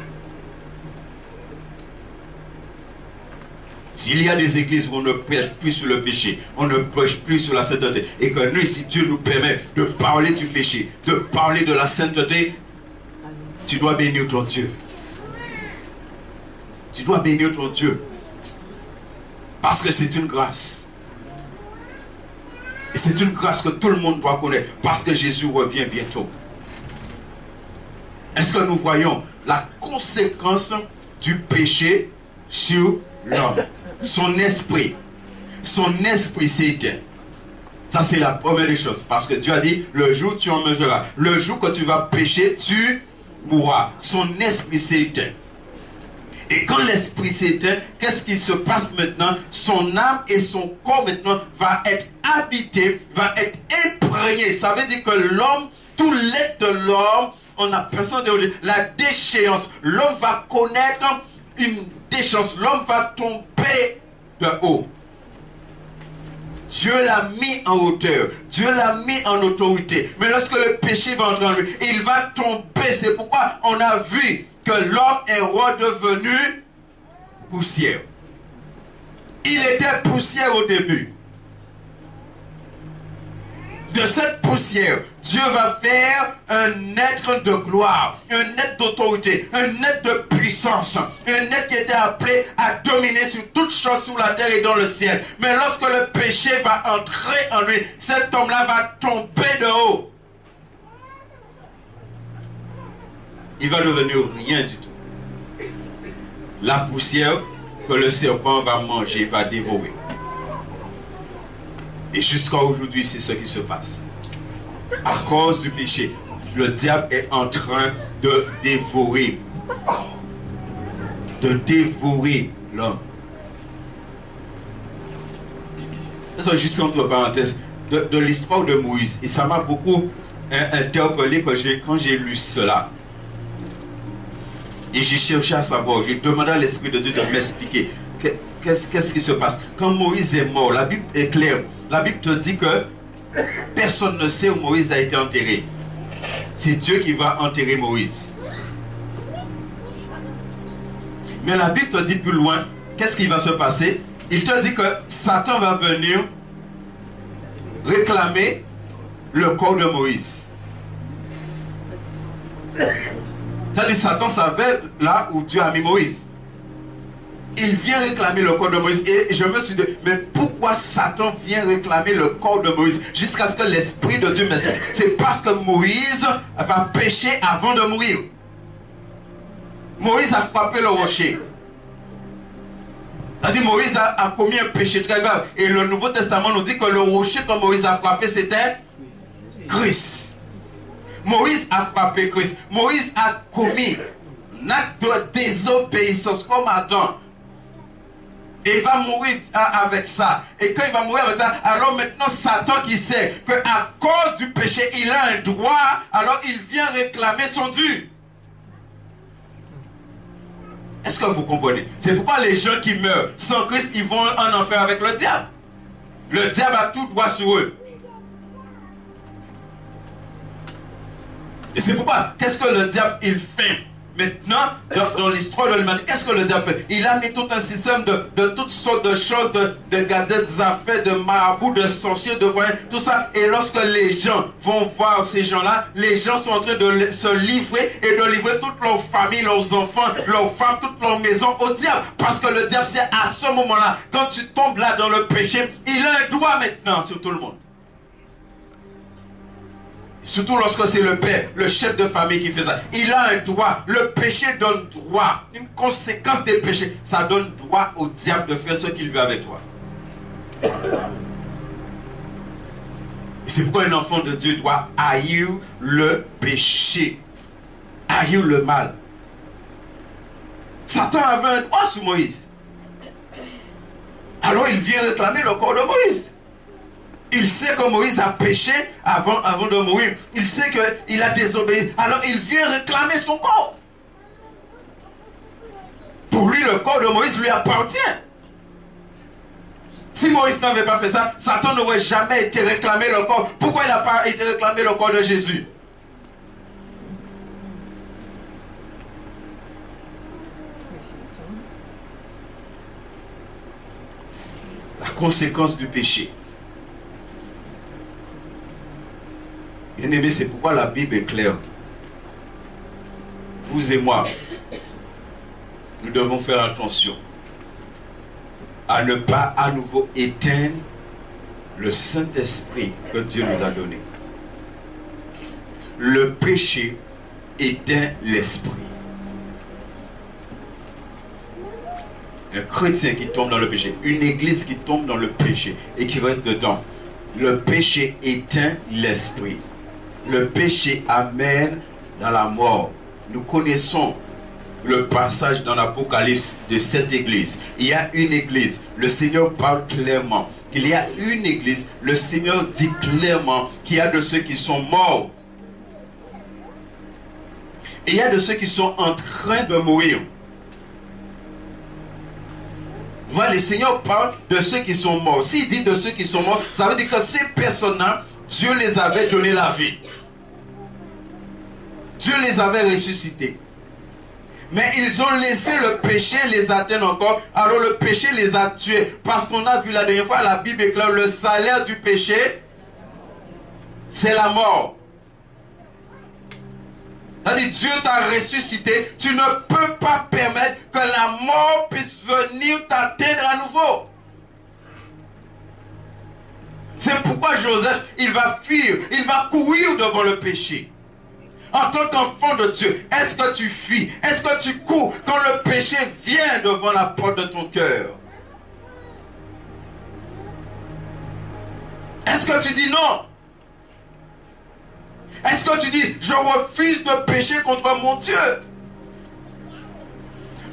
S'il y a des églises où on ne prêche plus sur le péché, on ne prêche plus sur la sainteté, et que nous, si Dieu nous permet de parler du péché, de parler de la sainteté, tu dois bénir ton Dieu. Tu dois bénir ton Dieu. Parce que c'est une grâce. Et c'est une grâce que tout le monde doit connaître. Parce que Jésus revient bientôt. Est-ce que nous voyons la conséquence du péché sur l'homme? Son esprit s'est éteint. Ça, c'est la première des choses. Parce que Dieu a dit, le jour où tu en mangeras, le jour que tu vas pécher, tu mourras. Son esprit s'est éteint. Et quand l'esprit s'éteint, qu'est-ce qui se passe maintenant? Son âme et son corps maintenant va être habité, va être imprégné. Ça veut dire que l'homme, tout l'être de l'homme, on a personne de la déchéance. L'homme va connaître une déchéance. L'homme va tomber de haut. Dieu l'a mis en hauteur. Dieu l'a mis en autorité. Mais lorsque le péché va entrer en lui, il va tomber. C'est pourquoi on a vu que l'homme est redevenu poussière. Il était poussière au début. De cette poussière, Dieu va faire un être de gloire, un être d'autorité, un être de puissance, un être qui était appelé à dominer sur toutes choses sur la terre et dans le ciel. Mais lorsque le péché va entrer en lui, cet homme-là va tomber de haut. Il va devenir rien du tout. La poussière que le serpent va manger, va dévorer. Et jusqu'à aujourd'hui, c'est ce qui se passe. À cause du péché, le diable est en train de dévorer l'homme. C'est juste entre parenthèses de l'histoire de Moïse. Et ça m'a beaucoup interpellé quand j'ai lu cela. Et j'ai cherché à savoir, j'ai demandé à l'Esprit de Dieu de m'expliquer qu'est-ce qui se passe. Quand Moïse est mort, la Bible est claire. La Bible te dit que personne ne sait où Moïse a été enterré. C'est Dieu qui va enterrer Moïse. Mais la Bible te dit plus loin, qu'est-ce qui va se passer? Il te dit que Satan va venir réclamer le corps de Moïse. C'est-à-dire Satan savait là où Dieu a mis Moïse. Il vient réclamer le corps de Moïse. Et je me suis dit, mais pourquoi Satan vient réclamer le corps de Moïse jusqu'à ce que l'Esprit de Dieu m'explique? C'est parce que Moïse va pécher avant de mourir. Moïse a frappé le rocher. C'est-à-dire Moïse a commis un péché très grave. Et le Nouveau Testament nous dit que le rocher que Moïse a frappé, c'était Christ. Moïse a frappé Christ. Moïse a commis un acte de désobéissance comme Adam. Et il va mourir avec ça. Et quand il va mourir avec ça, alors maintenant Satan qui sait qu'à cause du péché, il a un droit, alors il vient réclamer son dû. Est-ce que vous comprenez? C'est pourquoi les gens qui meurent sans Christ, ils vont en enfer avec le diable. Le diable a tout droit sur eux. Et c'est pourquoi, qu'est-ce que le diable il fait? Maintenant, dans l'histoire de l'humanité, qu'est-ce que le diable fait? Il a mis tout un système de toutes sortes de choses, de gadgets, d'affaires, de marabouts, de sorciers, de voyants, tout ça. Et lorsque les gens vont voir ces gens-là, les gens sont en train de se livrer et de livrer toute leur famille, leurs enfants, leurs femmes, toute leur maison au diable. Parce que le diable, c'est à ce moment-là, quand tu tombes là dans le péché, il a un droit maintenant sur tout le monde. Surtout lorsque c'est le père, le chef de famille qui fait ça. Il a un droit. Le péché donne droit. Une conséquence des péchés. Ça donne droit au diable de faire ce qu'il veut avec toi. C'est pourquoi un enfant de Dieu doit haïr le péché, haïr le mal. Satan avait un droit sur Moïse. Alors il vient réclamer le corps de Moïse. Il sait que Moïse a péché avant de mourir. Il sait qu'il a désobéi. Alors il vient réclamer son corps. Pour lui, le corps de Moïse lui appartient. Si Moïse n'avait pas fait ça, Satan n'aurait jamais été réclamé le corps. Pourquoi il n'a pas été réclamé le corps de Jésus? La conséquence du péché. Bien-aimé, c'est pourquoi la Bible est claire. Vous et moi, nous devons faire attention à ne pas à nouveau éteindre le Saint-Esprit que Dieu nous a donné. Le péché éteint l'esprit. Un chrétien qui tombe dans le péché, une église qui tombe dans le péché et qui reste dedans, le péché éteint l'esprit. Le péché amène dans la mort. Nous connaissons le passage dans l'Apocalypse de cette église. Il y a une église, le Seigneur parle clairement. Il y a une église, le Seigneur dit clairement qu'il y a de ceux qui sont morts. Et il y a de ceux qui sont en train de mourir. Voilà, le Seigneur parle de ceux qui sont morts. S'il dit de ceux qui sont morts, ça veut dire que ces personnes-là, Dieu les avait donné la vie. Dieu les avait ressuscités. Mais ils ont laissé le péché les atteindre encore. Alors le péché les a tués. Parce qu'on a vu la dernière fois, la Bible est claire, le salaire du péché, c'est la mort. C'est-à-dire, Dieu t'a ressuscité. Tu ne peux pas permettre que la mort puisse venir t'atteindre à nouveau. C'est pourquoi Joseph, il va fuir, il va courir devant le péché. En tant qu'enfant de Dieu, est-ce que tu fuis? Est-ce que tu cours quand le péché vient devant la porte de ton cœur? Est-ce que tu dis non? Est-ce que tu dis, je refuse de pécher contre mon Dieu?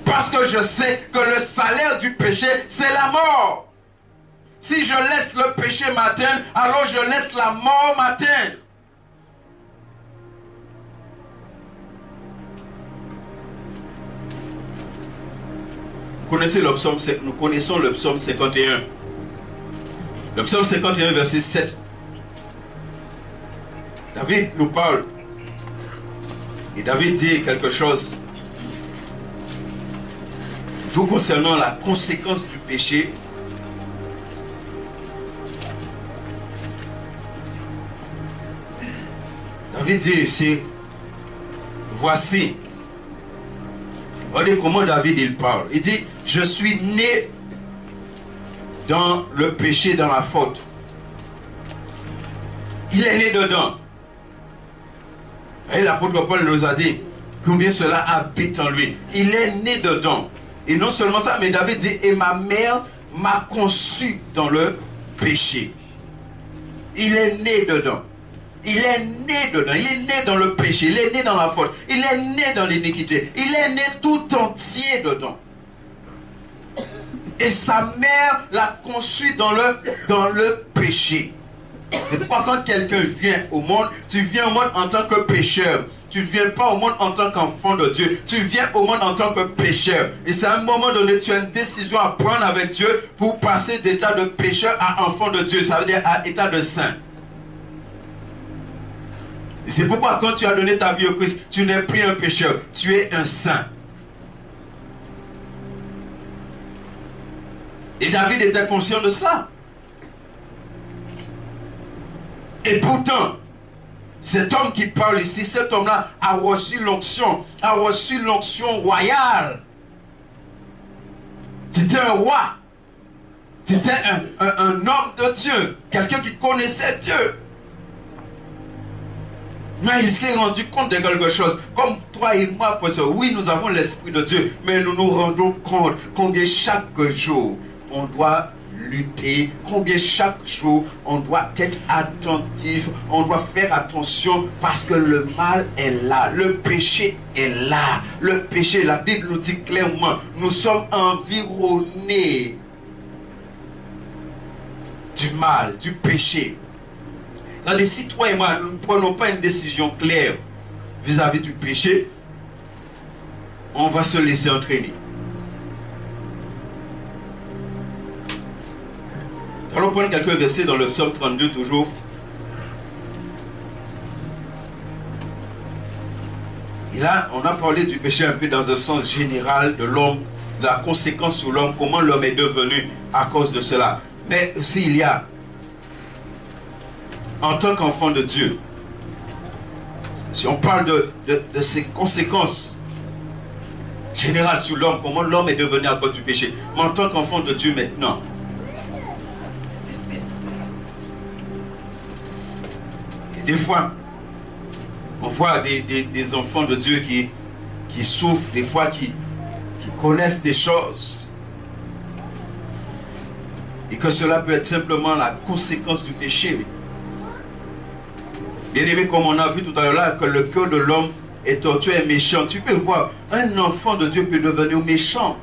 Parce que je sais que le salaire du péché, c'est la mort. Si je laisse le péché m'atteindre, alors je laisse la mort m'atteindre. Nous connaissons le psaume 51. Le psaume 51, verset 7. David nous parle. Et David dit quelque chose. Toujours concernant la conséquence du péché. David dit ici, voici. Regardez comment David il parle. Il dit, je suis né dans le péché, dans la faute. Il est né dedans. Et l'apôtre Paul nous a dit combien cela habite en lui. Il est né dedans. Et non seulement ça, mais David dit, et ma mère m'a conçu dans le péché. Il est né dedans. Il est né dedans. Il est né dans le péché. Il est né dans la faute. Il est né dans l'iniquité. Il est né tout entier dedans. Et sa mère l'a conçu dans le péché. C'est pourquoi quand quelqu'un vient au monde, tu viens au monde en tant que pécheur. Tu ne viens pas au monde en tant qu'enfant de Dieu. Tu viens au monde en tant que pécheur. Et c'est à un moment donné, tu as une décision à prendre avec Dieu pour passer d'état de pécheur à enfant de Dieu. Ça veut dire à état de saint. Et c'est pourquoi quand tu as donné ta vie au Christ, tu n'es plus un pécheur. Tu es un saint. Et David était conscient de cela. Et pourtant, cet homme qui parle ici, cet homme-là a reçu l'onction royale. C'était un roi. C'était un homme de Dieu, quelqu'un qui connaissait Dieu. Mais il s'est rendu compte de quelque chose. Comme toi et moi, frère, oui, nous avons l'Esprit de Dieu, mais nous nous rendons compte combien chaque jour, on doit lutter, combien chaque jour on doit être attentif, on doit faire attention parce que le mal est là, le péché est là. Le péché, la Bible nous dit clairement, nous sommes environnés du mal, du péché. Regardez, si toi et moi, nous ne prenons pas une décision claire vis-à-vis du péché, on va se laisser entraîner. Allons prendre quelques versets dans le psaume 32 toujours. Et là, on a parlé du péché un peu dans un sens général de l'homme, de la conséquence sur l'homme, comment l'homme est devenu à cause de cela. Mais aussi il y a, en tant qu'enfant de Dieu, si on parle de ces conséquences générales sur l'homme, comment l'homme est devenu à cause du péché. Mais en tant qu'enfant de Dieu maintenant, des fois, on voit des enfants de Dieu qui souffrent, des fois qui connaissent des choses. Et que cela peut être simplement la conséquence du péché. Bien aimé, comme on a vu tout à l'heure là, que le cœur de l'homme est tortueux et méchant. Tu peux voir, un enfant de Dieu peut devenir méchant.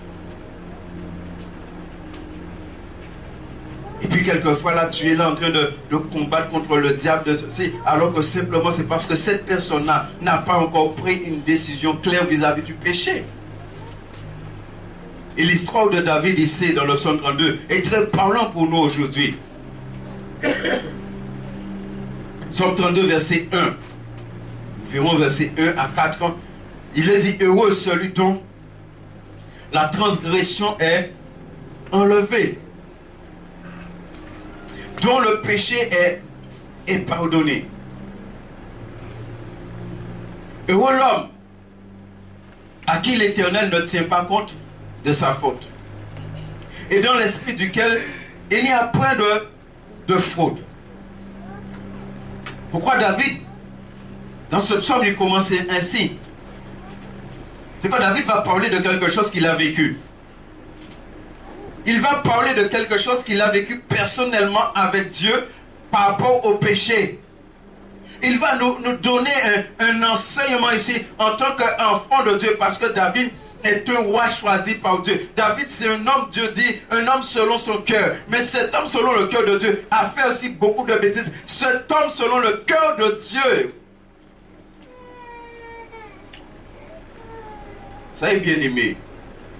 Et puis quelquefois là, tu es là en train de combattre contre le diable, alors que simplement c'est parce que cette personne-là n'a pas encore pris une décision claire vis-à-vis du péché. Et l'histoire de David ici dans le psaume 32 est très parlant pour nous aujourd'hui. Psaume 32 verset 1. Nous verrons verset 1 à 4. Il est dit, heureux celui dont la transgression est enlevée, dont le péché est pardonné. Heureux l'homme à qui l'Éternel ne tient pas compte de sa faute, et dans l'esprit duquel il n'y a point de fraude. Pourquoi David, dans ce psaume, il commence ainsi? C'est que David va parler de quelque chose qu'il a vécu. Il va parler de quelque chose qu'il a vécu personnellement avec Dieu par rapport au péché. Il va nous donner un enseignement ici en tant qu'enfant de Dieu, parce que David est un roi choisi par Dieu. David, c'est un homme, Dieu dit, un homme selon son cœur. Mais cet homme selon le cœur de Dieu a fait aussi beaucoup de bêtises. Cet homme selon le cœur de Dieu. Ça est bien aimé.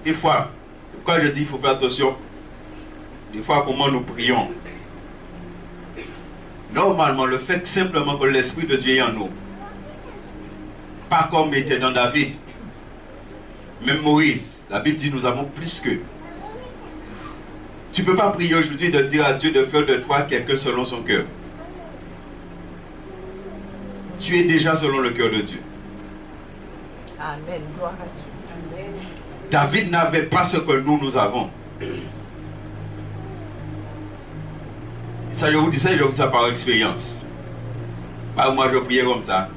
Des fois, pourquoi je dis il faut faire attention? Des fois, comment nous prions. Normalement, le fait simplement que l'Esprit de Dieu est en nous. Pas comme était dans David. Même Moïse, la Bible dit nous avons plus que. Tu ne peux pas prier aujourd'hui de dire à Dieu de faire de toi quelqu'un selon son cœur. Tu es déjà selon le cœur de Dieu. Amen. Gloire à Dieu. Amen. David n'avait pas ce que nous avons. Ça, je vous dis ça, je vous dis ça par expérience. Pas moi, je priais comme ça.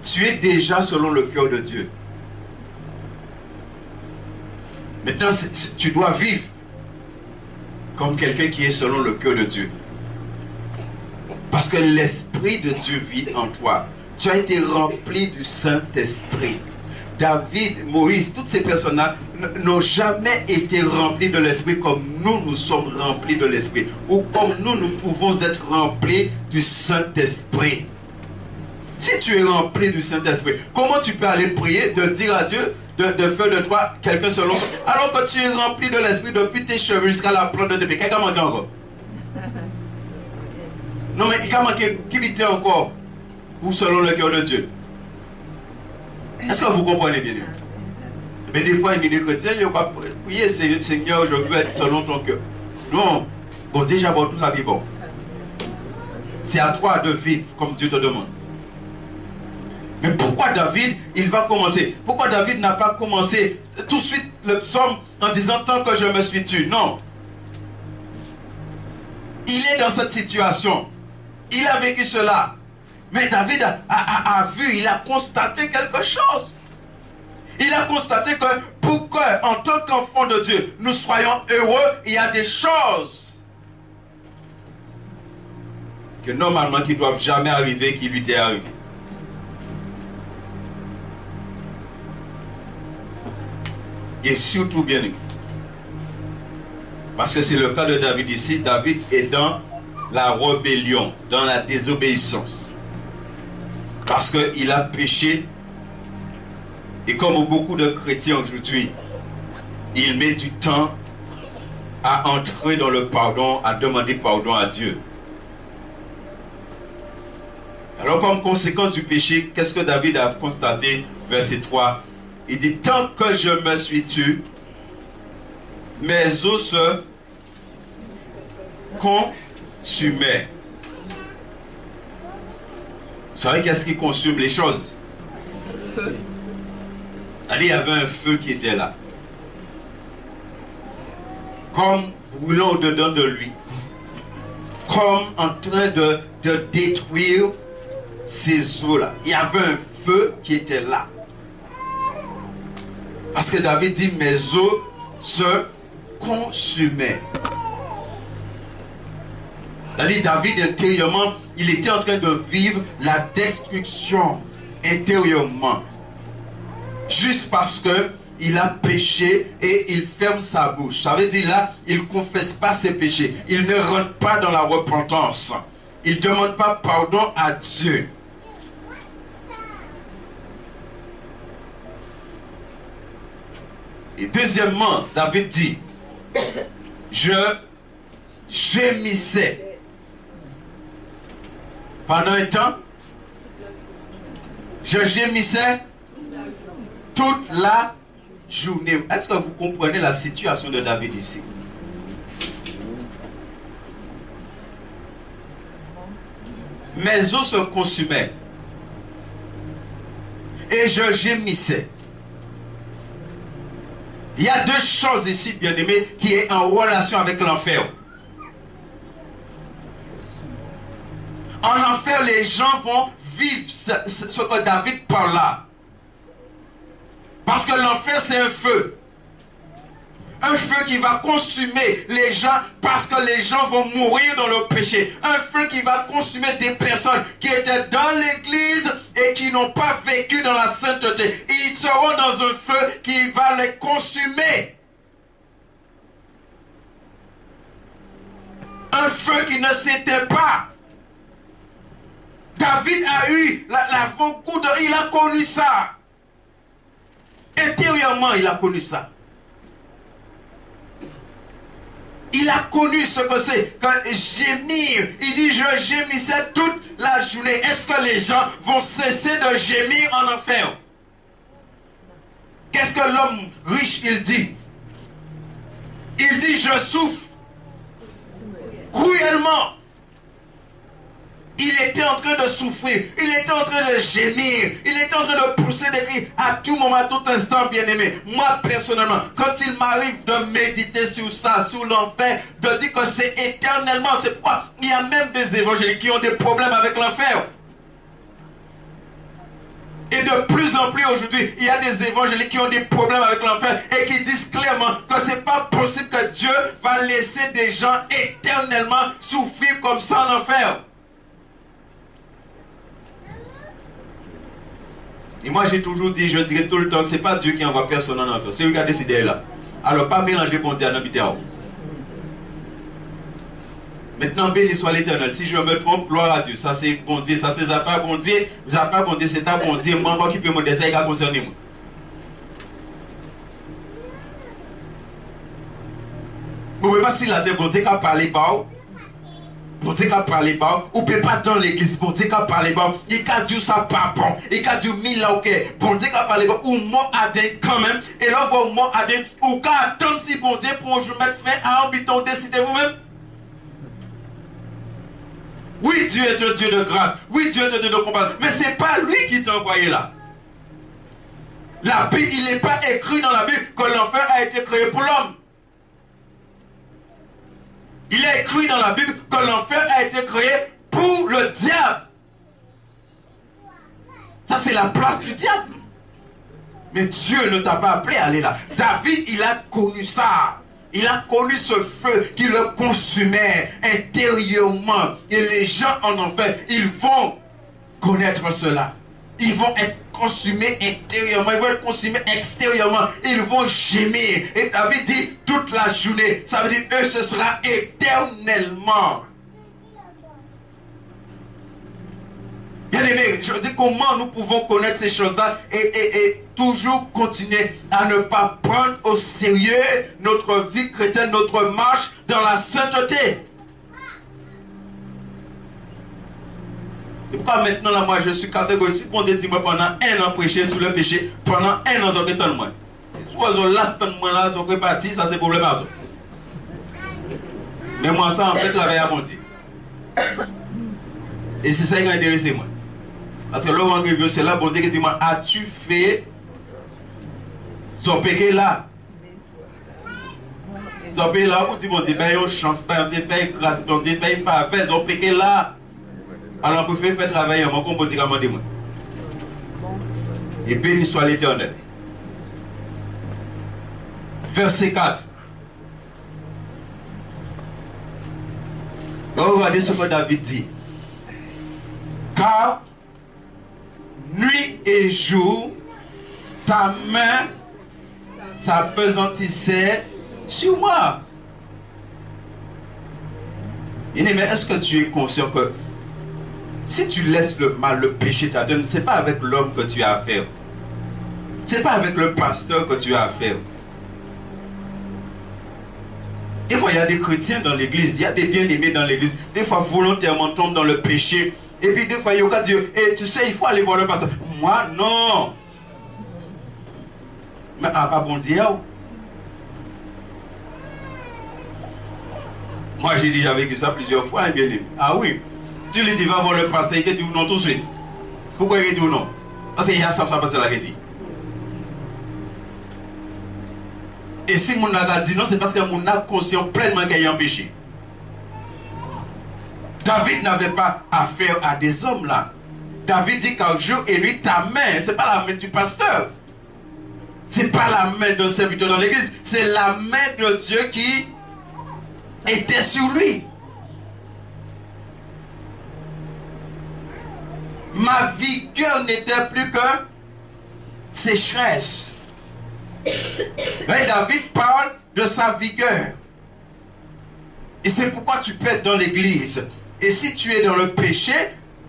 Tu es déjà selon le cœur de Dieu. Maintenant, tu dois vivre comme quelqu'un qui est selon le cœur de Dieu. Parce que l'Esprit de Dieu vit en toi. Tu as été rempli du Saint-Esprit. David, Moïse, toutes ces personnes-là n'ont jamais été remplis de l'Esprit comme nous sommes remplis de l'Esprit. Ou comme nous pouvons être remplis du Saint-Esprit. Si tu es rempli du Saint-Esprit, comment tu peux aller prier, de dire à Dieu de faire de toi quelqu'un selon son... Alors que tu es rempli de l'Esprit depuis tes cheveux jusqu'à la plante de tes pieds. Qu'est-ce qui a manqué encore? Non mais il a manqué, qui vit encore pour selon le cœur de Dieu? Est-ce que vous comprenez bien? Mais des fois, il dit chrétien, il va prier, Seigneur, je veux être selon ton cœur. Non, bon, déjà, bon, tout ça est bon. C'est à toi de vivre comme Dieu te demande. Mais pourquoi David, il va commencer? Pourquoi David n'a pas commencé tout de suite le psaume en disant tant que je me suis tué? Non. Il est dans cette situation. Il a vécu cela. Mais David a vu, il a constaté quelque chose. Il a constaté que pour qu'en tant qu'enfant de Dieu, nous soyons heureux, il y a des choses que normalement qui ne doivent jamais arriver, qui lui étaient arrivées. Et surtout bien aimé. Parce que c'est le cas de David ici. David est dans la rébellion, dans la désobéissance. Parce qu'il a péché. Et comme beaucoup de chrétiens aujourd'hui, il met du temps à entrer dans le pardon, à demander pardon à Dieu. Alors comme conséquence du péché, qu'est-ce que David a constaté? Verset 3. Il dit, tant que je me suis tué, mes os se consumaient. Vous savez qu'est-ce qui consume les choses? Feu. Allez, il y avait un feu qui était là. Comme brûlant au-dedans de lui. Comme en train de détruire ces os-là. Il y avait un feu qui était là. Parce que David dit, mes os se consumaient. C'est-à-dire, David intérieurement, il était en train de vivre la destruction intérieurement. Juste parce que il a péché et il ferme sa bouche. Ça veut dire là, il ne confesse pas ses péchés. Il ne rentre pas dans la repentance. Il ne demande pas pardon à Dieu. Et deuxièmement, David dit, je gémissais. Pendant un temps, je gémissais toute la journée. Est-ce que vous comprenez la situation de David ici? Mes os se consumaient. Et je gémissais. Il y a deux choses ici, bien-aimés, qui est en relation avec l'enfer. En enfer, les gens vont vivre ce que David parle là. Parce que l'enfer, c'est un feu. Un feu qui va consumer les gens parce que les gens vont mourir dans le péché. Un feu qui va consumer des personnes qui étaient dans l'église et qui n'ont pas vécu dans la sainteté. Et ils seront dans un feu qui va les consumer. Un feu qui ne s'éteint pas. David a eu l'avant-goût, il a connu ça. Intérieurement, il a connu ça. Il a connu ce que c'est que gémir. Il dit, je gémissais toute la journée. Est-ce que les gens vont cesser de gémir en enfer? Qu'est-ce que l'homme riche, il dit? Il dit, je souffre cruellement. Il était en train de souffrir. Il était en train de gémir. Il était en train de pousser des cris à tout moment, à tout instant, bien-aimé. Moi, personnellement, quand il m'arrive de méditer sur ça, sur l'enfer, de dire que c'est éternellement, c'est pourquoi il y a même des évangéliques qui ont des problèmes avec l'enfer. Et de plus en plus aujourd'hui, il y a des évangéliques qui ont des problèmes avec l'enfer et qui disent clairement que c'est pas possible que Dieu va laisser des gens éternellement souffrir comme ça en enfer. Et moi j'ai toujours dit, je dirais tout le temps, c'est pas Dieu qui envoie personne en enfer. C'est lui qui a décidé là. Alors pas mélanger bon Dieu à l'habitation. Maintenant, béni soit l'Éternel. Si je me trompe, gloire à Dieu. Ça c'est bon Dieu, ça c'est affaires bon Dieu. Les affaires bon Dieu, c'est à bon Dieu. Moi, qui peut me dire ça, il va concerner moi. Vous ne pouvez pas si la terre, bon Dieu qui a parlé bas. Bon Dieu qui a parlé bas. Ou peut pas dans l'église, bon Dieu qui a parlé bas. Il a dit ça pas bon. Il a dit mille là, ok. Bon Dieu qui a parlé bas. Ou moi adin quand même. Et là, vous moi adin. Ou qu'à attendre si bon Dieu pour je mettre fin à un biton, décidez vous-même. Oui, Dieu est un Dieu de grâce. Oui, Dieu est un Dieu de compassion. Mais ce n'est pas lui qui t'a envoyé là. La Bible, il n'est pas écrit dans la Bible que l'enfer a été créé pour l'homme. Il est écrit dans la Bible que l'enfer a été créé pour le diable. Ça, c'est la place du diable. Mais Dieu ne t'a pas appelé à aller là. David, il a connu ça. Il a connu ce feu qui le consumait intérieurement. Et les gens en enfer, ils vont connaître cela. Ils vont être consumés intérieurement. Ils vont être consumés extérieurement. Ils vont gémir. Et David dit toute la journée. Ça veut dire eux, ce sera éternellement. Bien aimé, je dis comment nous pouvons connaître ces choses-là et toujours continuer à ne pas prendre au sérieux notre vie chrétienne, notre marche dans la sainteté. C'est pourquoi maintenant, là, moi, je suis catégorique. Bon, dis-moi pendant un an prêcher sur le péché, pendant un an, j'aurais tant de moins. Soit je last de moins là, j'aurais parti, ça c'est problème à ça. Mais moi, ça, en fait, la veille à monter. Et c'est ça qui m'a intéressé, moi. Parce que l'homme qui veut, c'est là, bon Dieu, qui dit, moi, as-tu fait son péché là? Son péché là, vous dites, bon Dieu, ben, on chance, ben, on fait grâce, on fait faveur, son péché là. Alors, on peut faire travailler, mon comme on dit, comment dire, moi. Et béni soit l'Éternel. Verset 4. Regardez ce que David dit. Car nuit et jour, ta main s'apesantissait sur moi. Bien-aimé, est-ce que tu es conscient que si tu laisses le mal, le péché t'atteindre, ce n'est pas avec l'homme que tu as affaire. Ce n'est pas avec le pasteur que tu as affaire. Des fois, il y a des chrétiens dans l'église, il y a des bien-aimés dans l'église. Des fois, volontairement, tombent dans le péché. Et puis, des fois, il y a Dieu. Et tu sais, il faut aller voir le pasteur. Moi, non. Mais, pas bon Dieu. Moi, j'ai déjà vécu ça plusieurs fois, hein, bien-aimé. Ah oui. Si tu lui dis, va voir le pasteur, il te dit non tout de suite. Pourquoi il dit non? Parce qu'il y a ça, c'est la question. Et si mon a dit non, c'est parce que mon a conscient pleinement qu'il y a un péché. David n'avait pas affaire à des hommes là. David dit qu'un jour et nuit, ta main, c'est pas la main du pasteur. C'est pas la main d'un serviteur dans l'église. C'est la main de Dieu qui était sur lui. Ma vigueur n'était plus que sécheresse. Mais David parle de sa vigueur. Et c'est pourquoi tu peux être dans l'église. Et si tu es dans le péché,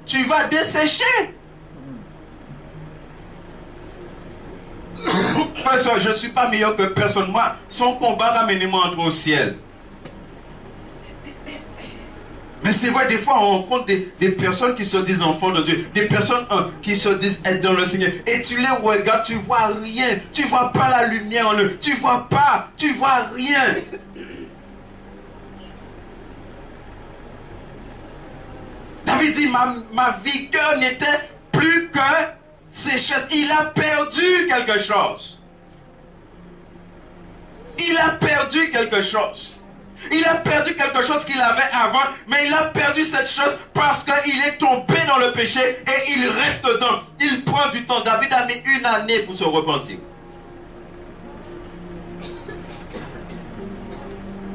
tu vas dessécher. Parce que je ne suis pas meilleur que personne. Moi, son combat va mener moi entre au ciel. Mais c'est vrai, des fois, on rencontre des personnes qui se disent enfants de Dieu. Des personnes qui se disent être dans le Seigneur. Et tu les regardes, tu vois rien. Tu vois pas la lumière en eux. Tu vois rien. David dit, ma vigueur n'était plus que sécheresse. Il a perdu quelque chose. Il a perdu quelque chose. Il a perdu quelque chose qu'il avait avant, mais il a perdu cette chose parce qu'il est tombé dans le péché et il reste dedans. Il prend du temps. David a mis 1 année pour se repentir.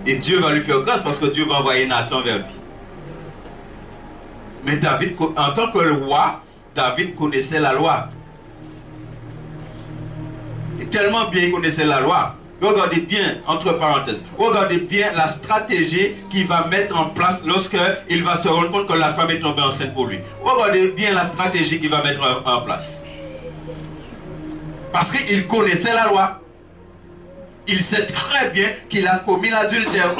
Et Dieu va lui faire grâce parce que Dieu va envoyer Nathan vers lui. Mais David, en tant que roi, David connaissait la loi. Et tellement bien il connaissait la loi. Regardez bien, entre parenthèses, regardez bien la stratégie qu'il va mettre en place lorsqu'il va se rendre compte que la femme est tombée enceinte pour lui. Regardez bien la stratégie qu'il va mettre en place. Parce qu'il connaissait la loi. Il sait très bien qu'il a commis l'adultère.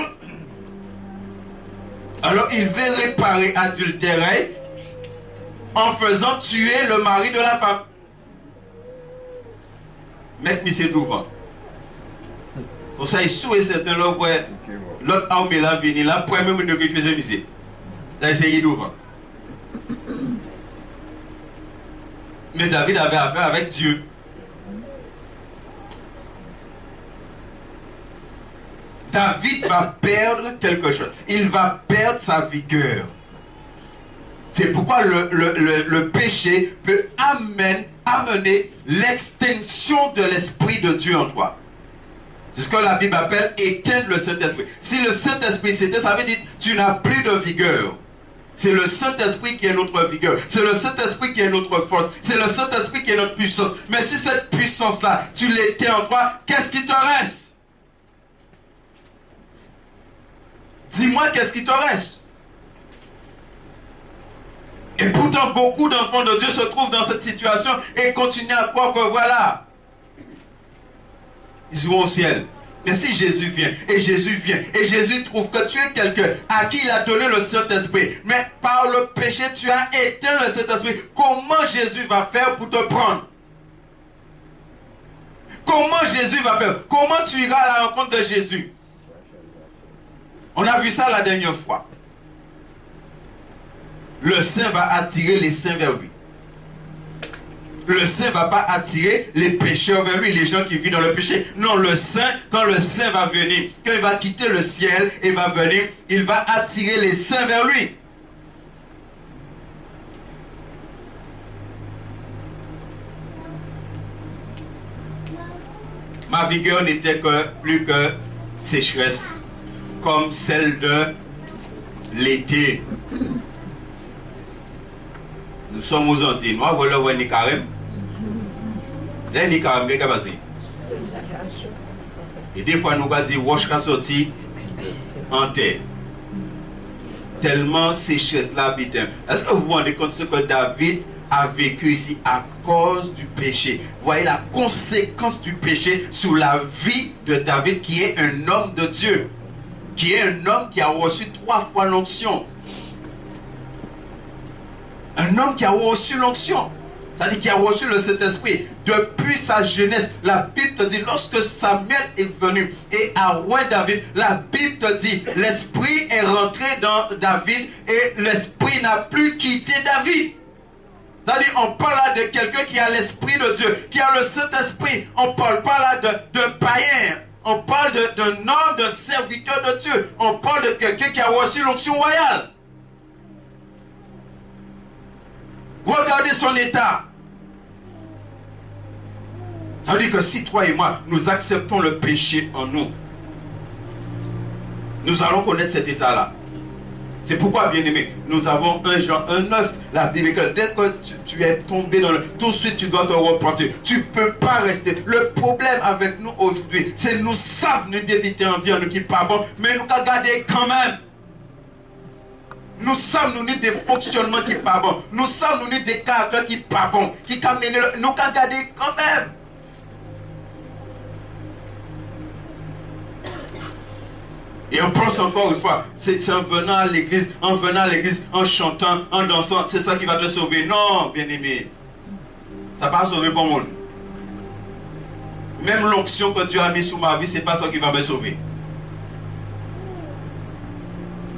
Alors il veut réparer l'adultère en faisant tuer le mari de la femme. Mettre monsieur devant. Pour ça, il souhaite certains l'autre armée là venir là, pour même ne que tu es misé. Là, il devant. Mais David avait affaire avec Dieu. David va perdre quelque chose. Il va perdre sa vigueur. C'est pourquoi le péché peut amener amener l'extinction de l'Esprit de Dieu en toi. C'est ce que la Bible appelle éteindre le Saint-Esprit. Si le Saint-Esprit s'éteint, ça veut dire que tu n'as plus de vigueur. C'est le Saint-Esprit qui est notre vigueur. C'est le Saint-Esprit qui est notre force. C'est le Saint-Esprit qui est notre puissance. Mais si cette puissance-là, tu l'éteins en toi, qu'est-ce qui te reste? Dis-moi, qu'est-ce qui te reste? Et pourtant, beaucoup d'enfants de Dieu se trouvent dans cette situation et continuent à croire que voilà, ils vont au ciel. Mais si Jésus vient, et Jésus trouve que tu es quelqu'un à qui il a donné le Saint-Esprit, mais par le péché, tu as éteint le Saint-Esprit, comment Jésus va faire pour te prendre? Comment Jésus va faire? Comment tu iras à la rencontre de Jésus? On a vu ça la dernière fois. Le Saint va attirer les saints vers lui. Le Saint ne va pas attirer les pécheurs vers lui, les gens qui vivent dans le péché. Non, le Saint, quand le Saint va venir, quand il va quitter le ciel et va venir, il va attirer les saints vers lui. Ma vigueur n'était plus que sécheresse, comme celle de l'été. Nous sommes aux Antilles. Nous avons les carême. Les carême, qu'est-ce qui passe? Et des fois, nous avons dit, wash ka sorti en terre. Tellement sécheresse là, putain. Est-ce que vous vous rendez compte de ce que David a vécu ici à cause du péché? Voyez la conséquence du péché sur la vie de David, qui est un homme de Dieu, qui est un homme qui a reçu 3 fois l'onction. Un homme qui a reçu l'onction, c'est-à-dire qui a reçu le Saint-Esprit depuis sa jeunesse. La Bible te dit, lorsque Samuel est venu et a oint David, la Bible te dit, l'Esprit est rentré dans David et l'Esprit n'a plus quitté David. C'est-à-dire, on parle là de quelqu'un qui a l'Esprit de Dieu, qui a le Saint-Esprit. On ne parle pas là d'un païen. On parle d'un homme, d'un serviteur de Dieu. On parle de quelqu'un qui a reçu l'onction royale. Regardez son état. Ça veut dire que si toi et moi, nous acceptons le péché en nous, nous allons connaître cet état-là. C'est pourquoi, bien aimé, nous avons 1 Jean 1,9. La Bible, que dès que tu es tombé dans le... Tout de suite, tu dois te repentir. Tu ne peux pas rester. Le problème avec nous aujourd'hui, c'est que nous savons nous d'éviter en vie, nous qui pas bon, mais nous qu'à garder quand même. Nous sommes nous des fonctionnements qui ne sont pas bons. Nous sommes nous des caractères qui ne sont pas bons. Qui nous qu'à garder quand même. Et on pense encore une fois, c'est en venant à l'église, en chantant, en dansant, c'est ça qui va te sauver. Non, bien aimé. Ça ne va pas sauver bon monde. Même l'onction que Dieu a mis sur ma vie, ce n'est pas ça qui va me sauver.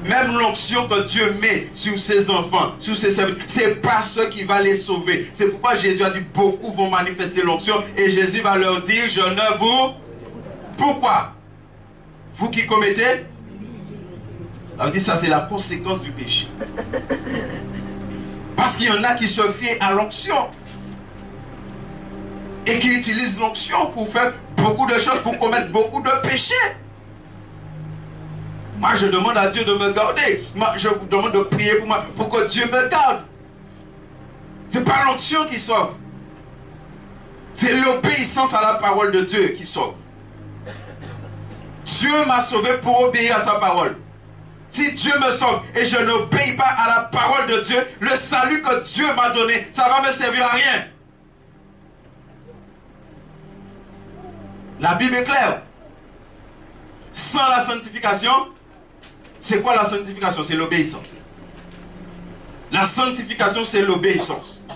Même l'onction que Dieu met sur ses enfants, sur ses serviteurs, ce n'est pas ce qui va les sauver. C'est pourquoi Jésus a dit, beaucoup vont manifester l'onction. Et Jésus va leur dire, je ne vous... Pourquoi? Vous qui commettez? On dit, ça c'est la conséquence du péché. Parce qu'il y en a qui se fient à l'onction. Et qui utilisent l'onction pour faire beaucoup de choses, pour commettre beaucoup de péchés. Moi, je demande à Dieu de me garder. Moi, je vous demande de prier pour moi, pour que Dieu me garde. Ce n'est pas l'onction qui sauve. C'est l'obéissance à la parole de Dieu qui sauve. Dieu m'a sauvé pour obéir à sa parole. Si Dieu me sauve et je n'obéis pas à la parole de Dieu, le salut que Dieu m'a donné, ça va me servir à rien. La Bible est claire. Sans la sanctification, c'est quoi la sanctification? C'est l'obéissance. La sanctification, c'est l'obéissance.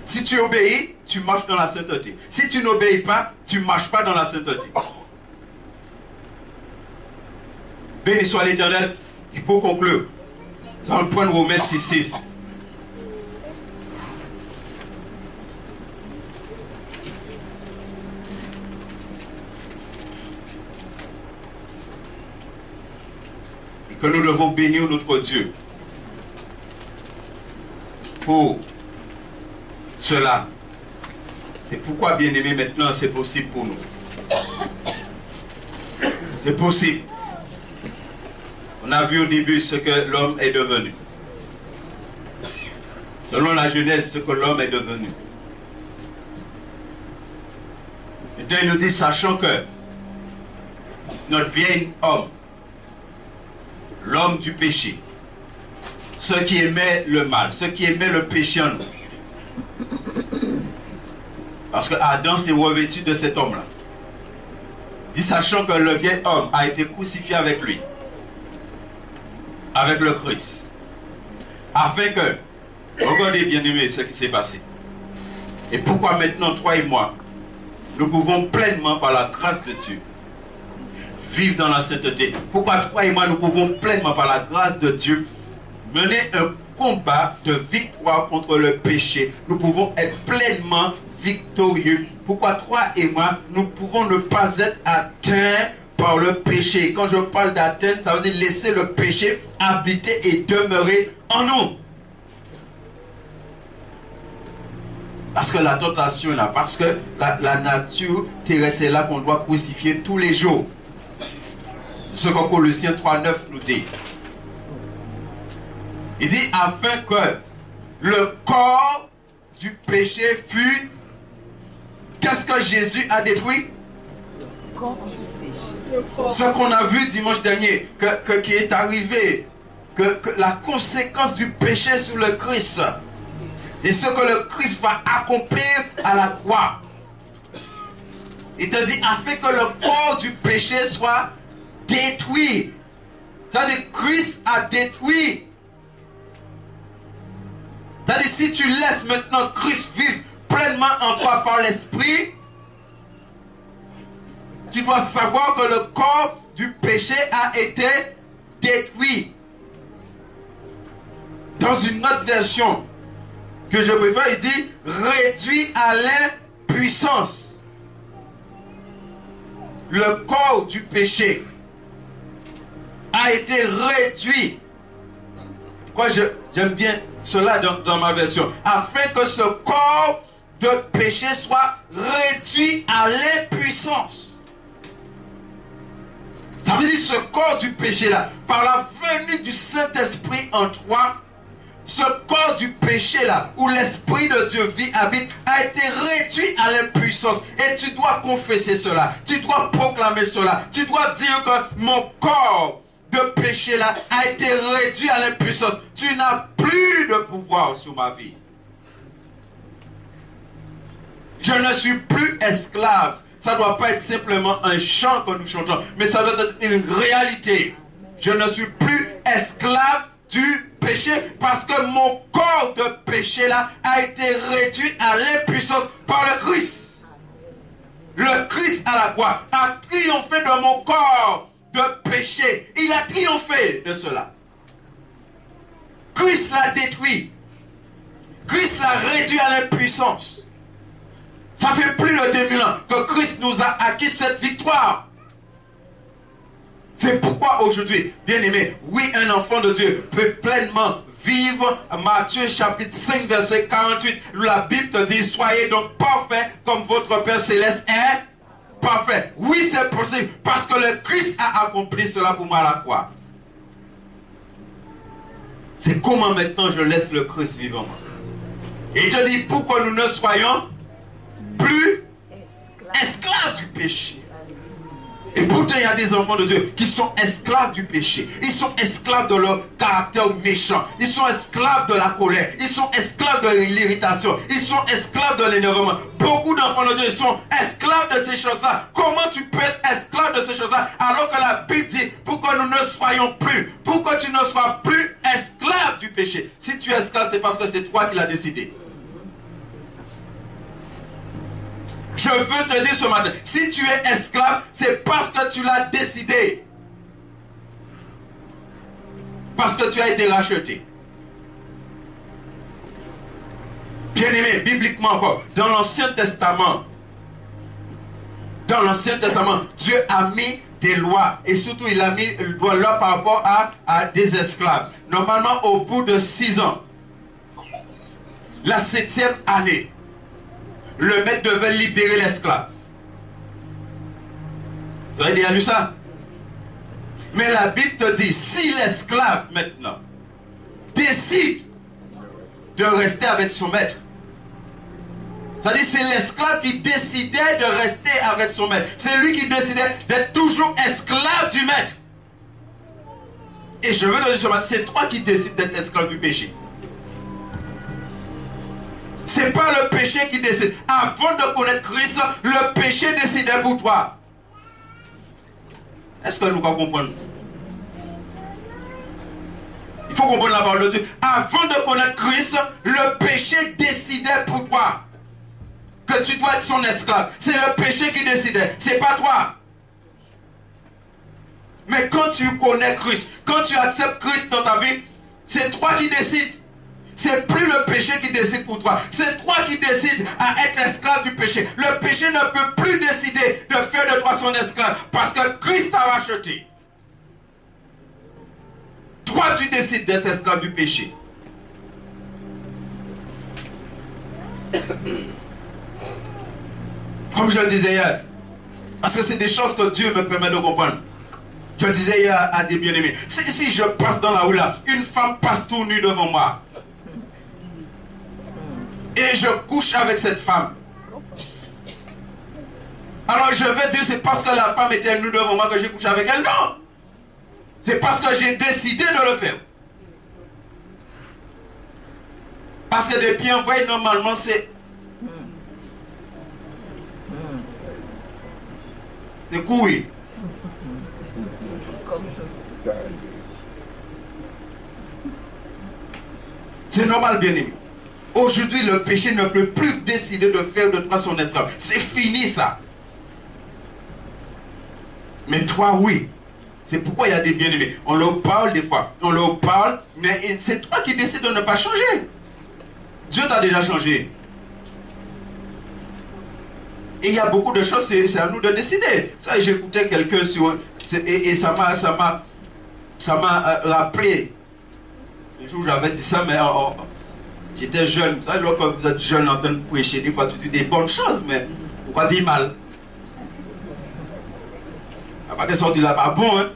Si tu obéis, tu marches dans la sainteté. Si tu n'obéis pas, tu ne marches pas dans la sainteté. Béni soit l'Éternel. Et pour conclure, dans le point de Romains 6,6. Et que nous devons bénir notre Dieu pour cela. C'est pourquoi, bien aimé, maintenant c'est possible pour nous. C'est possible. On a vu au début ce que l'homme est devenu. Selon la Genèse, ce que l'homme est devenu. Maintenant, il nous dit, sachant que notre vieil homme, l'homme du péché, ceux qui aimaient le mal, ceux qui aimaient le péché en nous. Parce que Adam s'est revêtu de cet homme-là. Dit, sachant que le vieil homme a été crucifié avec lui, avec le Christ, afin que, regardez bien aimé ce qui s'est passé. Et pourquoi maintenant, toi et moi, nous pouvons pleinement, par la grâce de Dieu, vivre dans la sainteté. Pourquoi toi et moi, nous pouvons pleinement, par la grâce de Dieu, mener un combat de victoire contre le péché. Nous pouvons être pleinement victorieux. Pourquoi toi et moi, nous pouvons ne pas être atteints par le péché. Quand je parle d'atteindre, ça veut dire laisser le péché habiter et demeurer en nous. Parce que la tentation est là, parce que la nature terrestre est là qu'on doit crucifier tous les jours. Ce que Colossiens 3:9 nous dit. Il dit afin que le corps du péché fût... Qu'est-ce que Jésus a détruit? Le corps du péché. Ce qu'on a vu dimanche dernier, qui est arrivé, que la conséquence du péché sur le Christ, et ce que le Christ va accomplir à la croix. Il te dit afin que le corps du péché soit détruit. C'est-à-dire Christ a détruit. C'est-à-dire si tu laisses maintenant Christ vivre pleinement en toi par l'esprit, tu dois savoir que le corps du péché a été détruit. Dans une autre version que je préfère, il dit réduit à l'impuissance. Le corps du péché a été réduit. Pourquoi j'aime bien cela dans ma version? Afin que ce corps de péché soit réduit à l'impuissance. Ça veut dire ce corps du péché là, par la venue du Saint-Esprit en toi, ce corps du péché là, où l'Esprit de Dieu vit, habite, a été réduit à l'impuissance. Et tu dois confesser cela, tu dois proclamer cela, tu dois dire que mon corps de péché là a été réduit à l'impuissance. Tu n'as plus de pouvoir sur ma vie. Je ne suis plus esclave. Ça ne doit pas être simplement un chant que nous chantons, mais ça doit être une réalité. Je ne suis plus esclave du péché parce que mon corps de péché là a été réduit à l'impuissance par le Christ. Le Christ à la croix a triomphé de mon corps de péché. Il a triomphé de cela. Christ l'a détruit. Christ l'a réduit à l'impuissance. Ça fait plus de 2000 ans que Christ nous a acquis cette victoire. C'est pourquoi aujourd'hui, bien aimé, oui, un enfant de Dieu peut pleinement vivre. Matthieu chapitre 5 verset 48, la Bible te dit, soyez donc parfaits comme votre Père Céleste est parfait. Oui, c'est possible parce que le Christ a accompli cela pour moi à la croix. C'est comment maintenant je laisse le Christ vivre en moi. Il te dit pour que nous ne soyons plus esclaves du péché. Et pourtant il y a des enfants de Dieu qui sont esclaves du péché. Ils sont esclaves de leur caractère méchant. Ils sont esclaves de la colère. Ils sont esclaves de l'irritation. Ils sont esclaves de l'énervement. Beaucoup d'enfants de Dieu sont esclaves de ces choses-là. Comment tu peux être esclave de ces choses-là alors que la Bible dit pour que nous ne soyons plus, pour que tu ne sois plus esclave du péché. Si tu es esclave, c'est parce que c'est toi qui l'as décidé. Je veux te dire ce matin, si tu es esclave, c'est parce que tu l'as décidé. Parce que tu as été racheté. Bien aimé, bibliquement encore, dans l'Ancien Testament, Dieu a mis des lois. Et surtout, il a mis une loi là par rapport à des esclaves. Normalement, au bout de 6 ans, la 7e année, le maître devait libérer l'esclave. Vous avez déjà lu ça? Mais la Bible te dit, si l'esclave maintenant décide de rester avec son maître, c'est-à-dire c'est l'esclave qui décidait de rester avec son maître. C'est lui qui décidait d'être toujours esclave du maître. Et je veux te dire ce matin, c'est toi qui décides d'être esclave du péché. C'est pas le péché qui décide. Avant de connaître Christ, le péché décidait pour toi. Est-ce que nous comprenons? Il faut comprendre la parole de Dieu. Avant de connaître Christ, le péché décidait pour toi que tu dois être son esclave. C'est le péché qui décidait, c'est pas toi. Mais quand tu connais Christ, quand tu acceptes Christ dans ta vie, c'est toi qui décides. C'est plus le péché qui décide pour toi. C'est toi qui décides à être esclave du péché. Le péché ne peut plus décider de faire de toi son esclave parce que Christ t'a racheté. Toi, tu décides d'être esclave du péché. Comme je le disais hier, parce que c'est des choses que Dieu me permet de comprendre. Je le disais hier à des bien-aimés. Si je passe dans la rue là, une femme passe tout nue devant moi. Et je couche avec cette femme. Alors je vais dire c'est parce que la femme était nue devant moi que j'ai couché avec elle. Non! C'est parce que j'ai décidé de le faire. Parce que des pieds envoyés normalement c'est... C'est couille. C'est normal, bien aimé. Aujourd'hui, le péché ne peut plus décider de faire de toi son esclave. C'est fini, ça. Mais toi, oui. C'est pourquoi il y a des bien-aimés. On leur parle des fois. On leur parle, mais c'est toi qui décides de ne pas changer. Dieu t'a déjà changé. Et il y a beaucoup de choses, c'est à nous de décider. Ça, j'écoutais quelqu'un sur... Et ça m'a rappelé. Un jour, j'avais dit ça, mais j'étais jeune. Vous savez, quand vous êtes jeune en train de prêcher, des fois, tu dis des bonnes choses, mais pourquoi dire mal? Il n'y a pas de sorte, il n'est pas bon. Hein?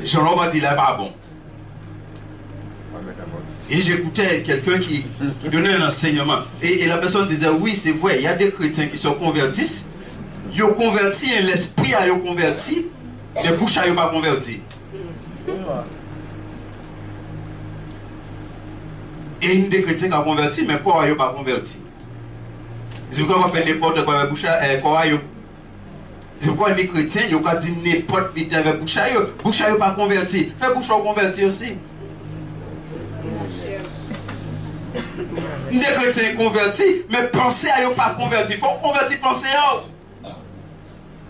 Jean-Robert, il n'est pas bon. Et j'écoutais quelqu'un qui donnait un enseignement. Et la personne disait, oui, c'est vrai, il y a des chrétiens qui se convertissent. Ils ont converti, l'esprit a converti, mais bouche a pas converti. Et une des chrétiens qui a converti, mais corps n'a pas converti. C'est pourquoi on fait n'importe quoi avec bouche corps. C'est pourquoi les chrétiens, ils ont dit n'importe quoi avec bouche n'a pas converti. Fait bouche converti aussi. Des chrétiens convertis, mais pensez à eux pas convertis. Il faut convertir pensée à eux.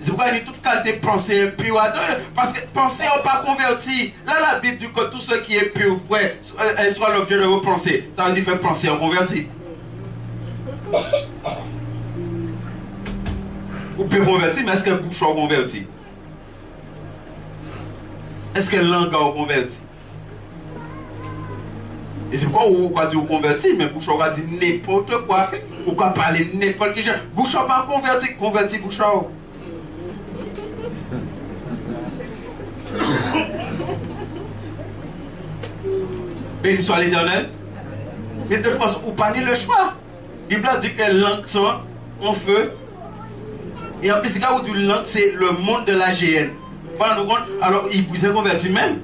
C'est pourquoi il y a toute qualité de pensée pure à deux. Parce que pensée à eux pas convertis. Là, la Bible dit que tout ce qui est pur, vrai, soit l'objet de vos pensées. Ça veut dire faire penser à convertis. Vous pouvez convertir, mais est-ce que bouche est converti? Est-ce que langue est converti? Et c'est pourquoi vous pouvez dire converti, mais bouche va dire n'importe quoi. Vous pouvez parler n'importe quel genre. Bouche pas converti, converti bouche. Béni soit l'Éternel. Mais de toute façon, vous n'avez pas le choix. La Bible dit que langue sont en feu. Et en plus, quand vous dites langue, c'est le monde de la GN. Alors, il vous est converti même.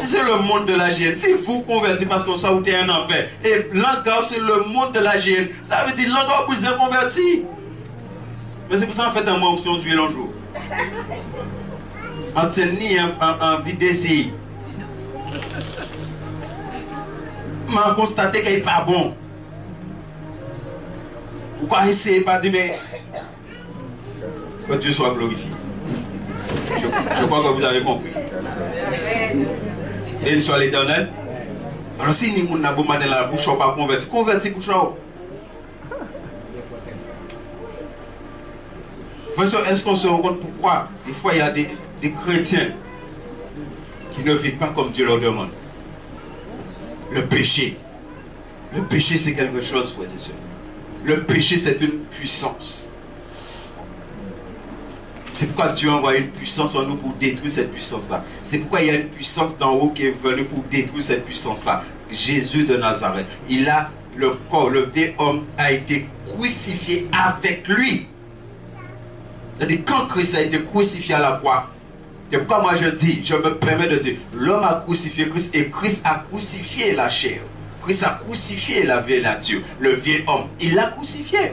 C'est le monde de la GN. Si vous convertissez parce que ça vous êtes un enfer. Et l'engagement, c'est le monde de la GN. Ça veut dire l'engagement vous êtes converti. Mais c'est pour ça en fait un mois option du l'un jour. En tenir en vie d'essayer. Mais on constate qu'il n'est pas bon. Pourquoi essayer pas de dire mais que Dieu soit glorifié. Je crois que vous avez compris. Et il soit l'Éternel. Alors si nous n'avons pas dans la bouche, on pas converti. Converti bouche. Est-ce qu'on se rend compte pourquoi des fois il y a des chrétiens qui ne vivent pas comme Dieu leur demande? Le péché. Le péché, c'est quelque chose, frères et sœurs. Le péché, c'est une puissance. C'est pourquoi Dieu a envoyé une puissance en nous pour détruire cette puissance-là. C'est pourquoi il y a une puissance d'en haut qui est venue pour détruire cette puissance-là. Jésus de Nazareth. Il a le corps, le vieux homme a été crucifié avec lui. C'est-à-dire, quand Christ a été crucifié à la croix, c'est pourquoi moi je me permets de dire, l'homme a crucifié Christ et Christ a crucifié la chair. Christ a crucifié la vieille nature, le vieux homme. Il l'a crucifié.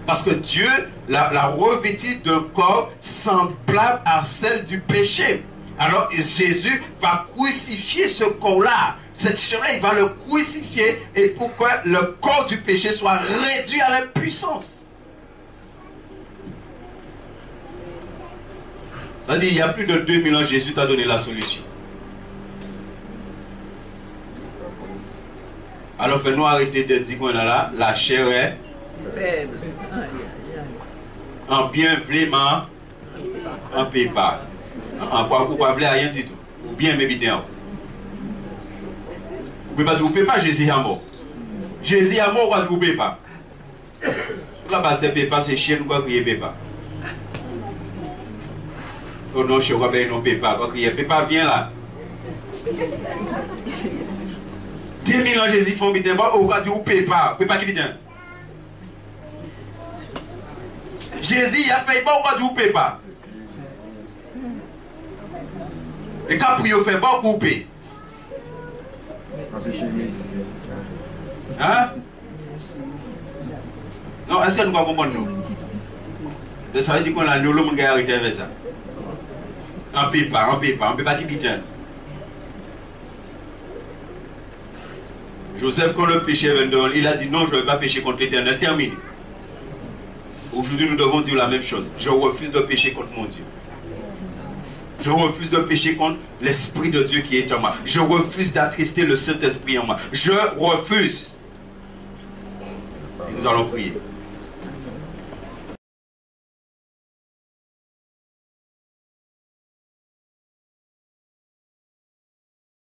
Parce que Dieu l'a revêtu d'un corps semblable à celle du péché. Alors Jésus va crucifier ce corps-là. Cette chair-là, il va le crucifier et pour que le corps du péché soit réduit à l'impuissance. C'est-à-dire, il y a plus de 2000 ans, Jésus t'a donné la solution. Alors, fais-nous arrêter de dire qu'on a là, la chair est faible. En bien vraiment, en paye pas. En quoi vous ne pouvez rien du tout. Ou bien m'éviter. Vous ne pouvez pas dire, vous ne payez pas, Jésus est mort. Jésus est mort, vous ne payez pas. La base de paye pas, c'est chien, nous ne payez pas. Oh non, je ne paye pas. Quand il ne paye pas, viens là. 10 000 ans, Jésus font bien. Vous ne payez pas. Vous ne payez pas qui vient. Jésus il a fait bon, vous ne payez pas. Et quand vous faites bon, vous payez. Hein? Non, est-ce que nous comprenons nous? Ça veut dire qu'on a l'homme qui a arrêté avec ça. On ne paye pas, on ne paye pas, on ne paye pas qui vient. Joseph, quand le péché est venu, il a dit non, je ne vais pas pécher contre l'Éternel. Terminé. Aujourd'hui, nous devons dire la même chose. Je refuse de pécher contre mon Dieu. Je refuse de pécher contre l'Esprit de Dieu qui est en moi. Je refuse d'attrister le Saint-Esprit en moi. Je refuse. Nous allons prier.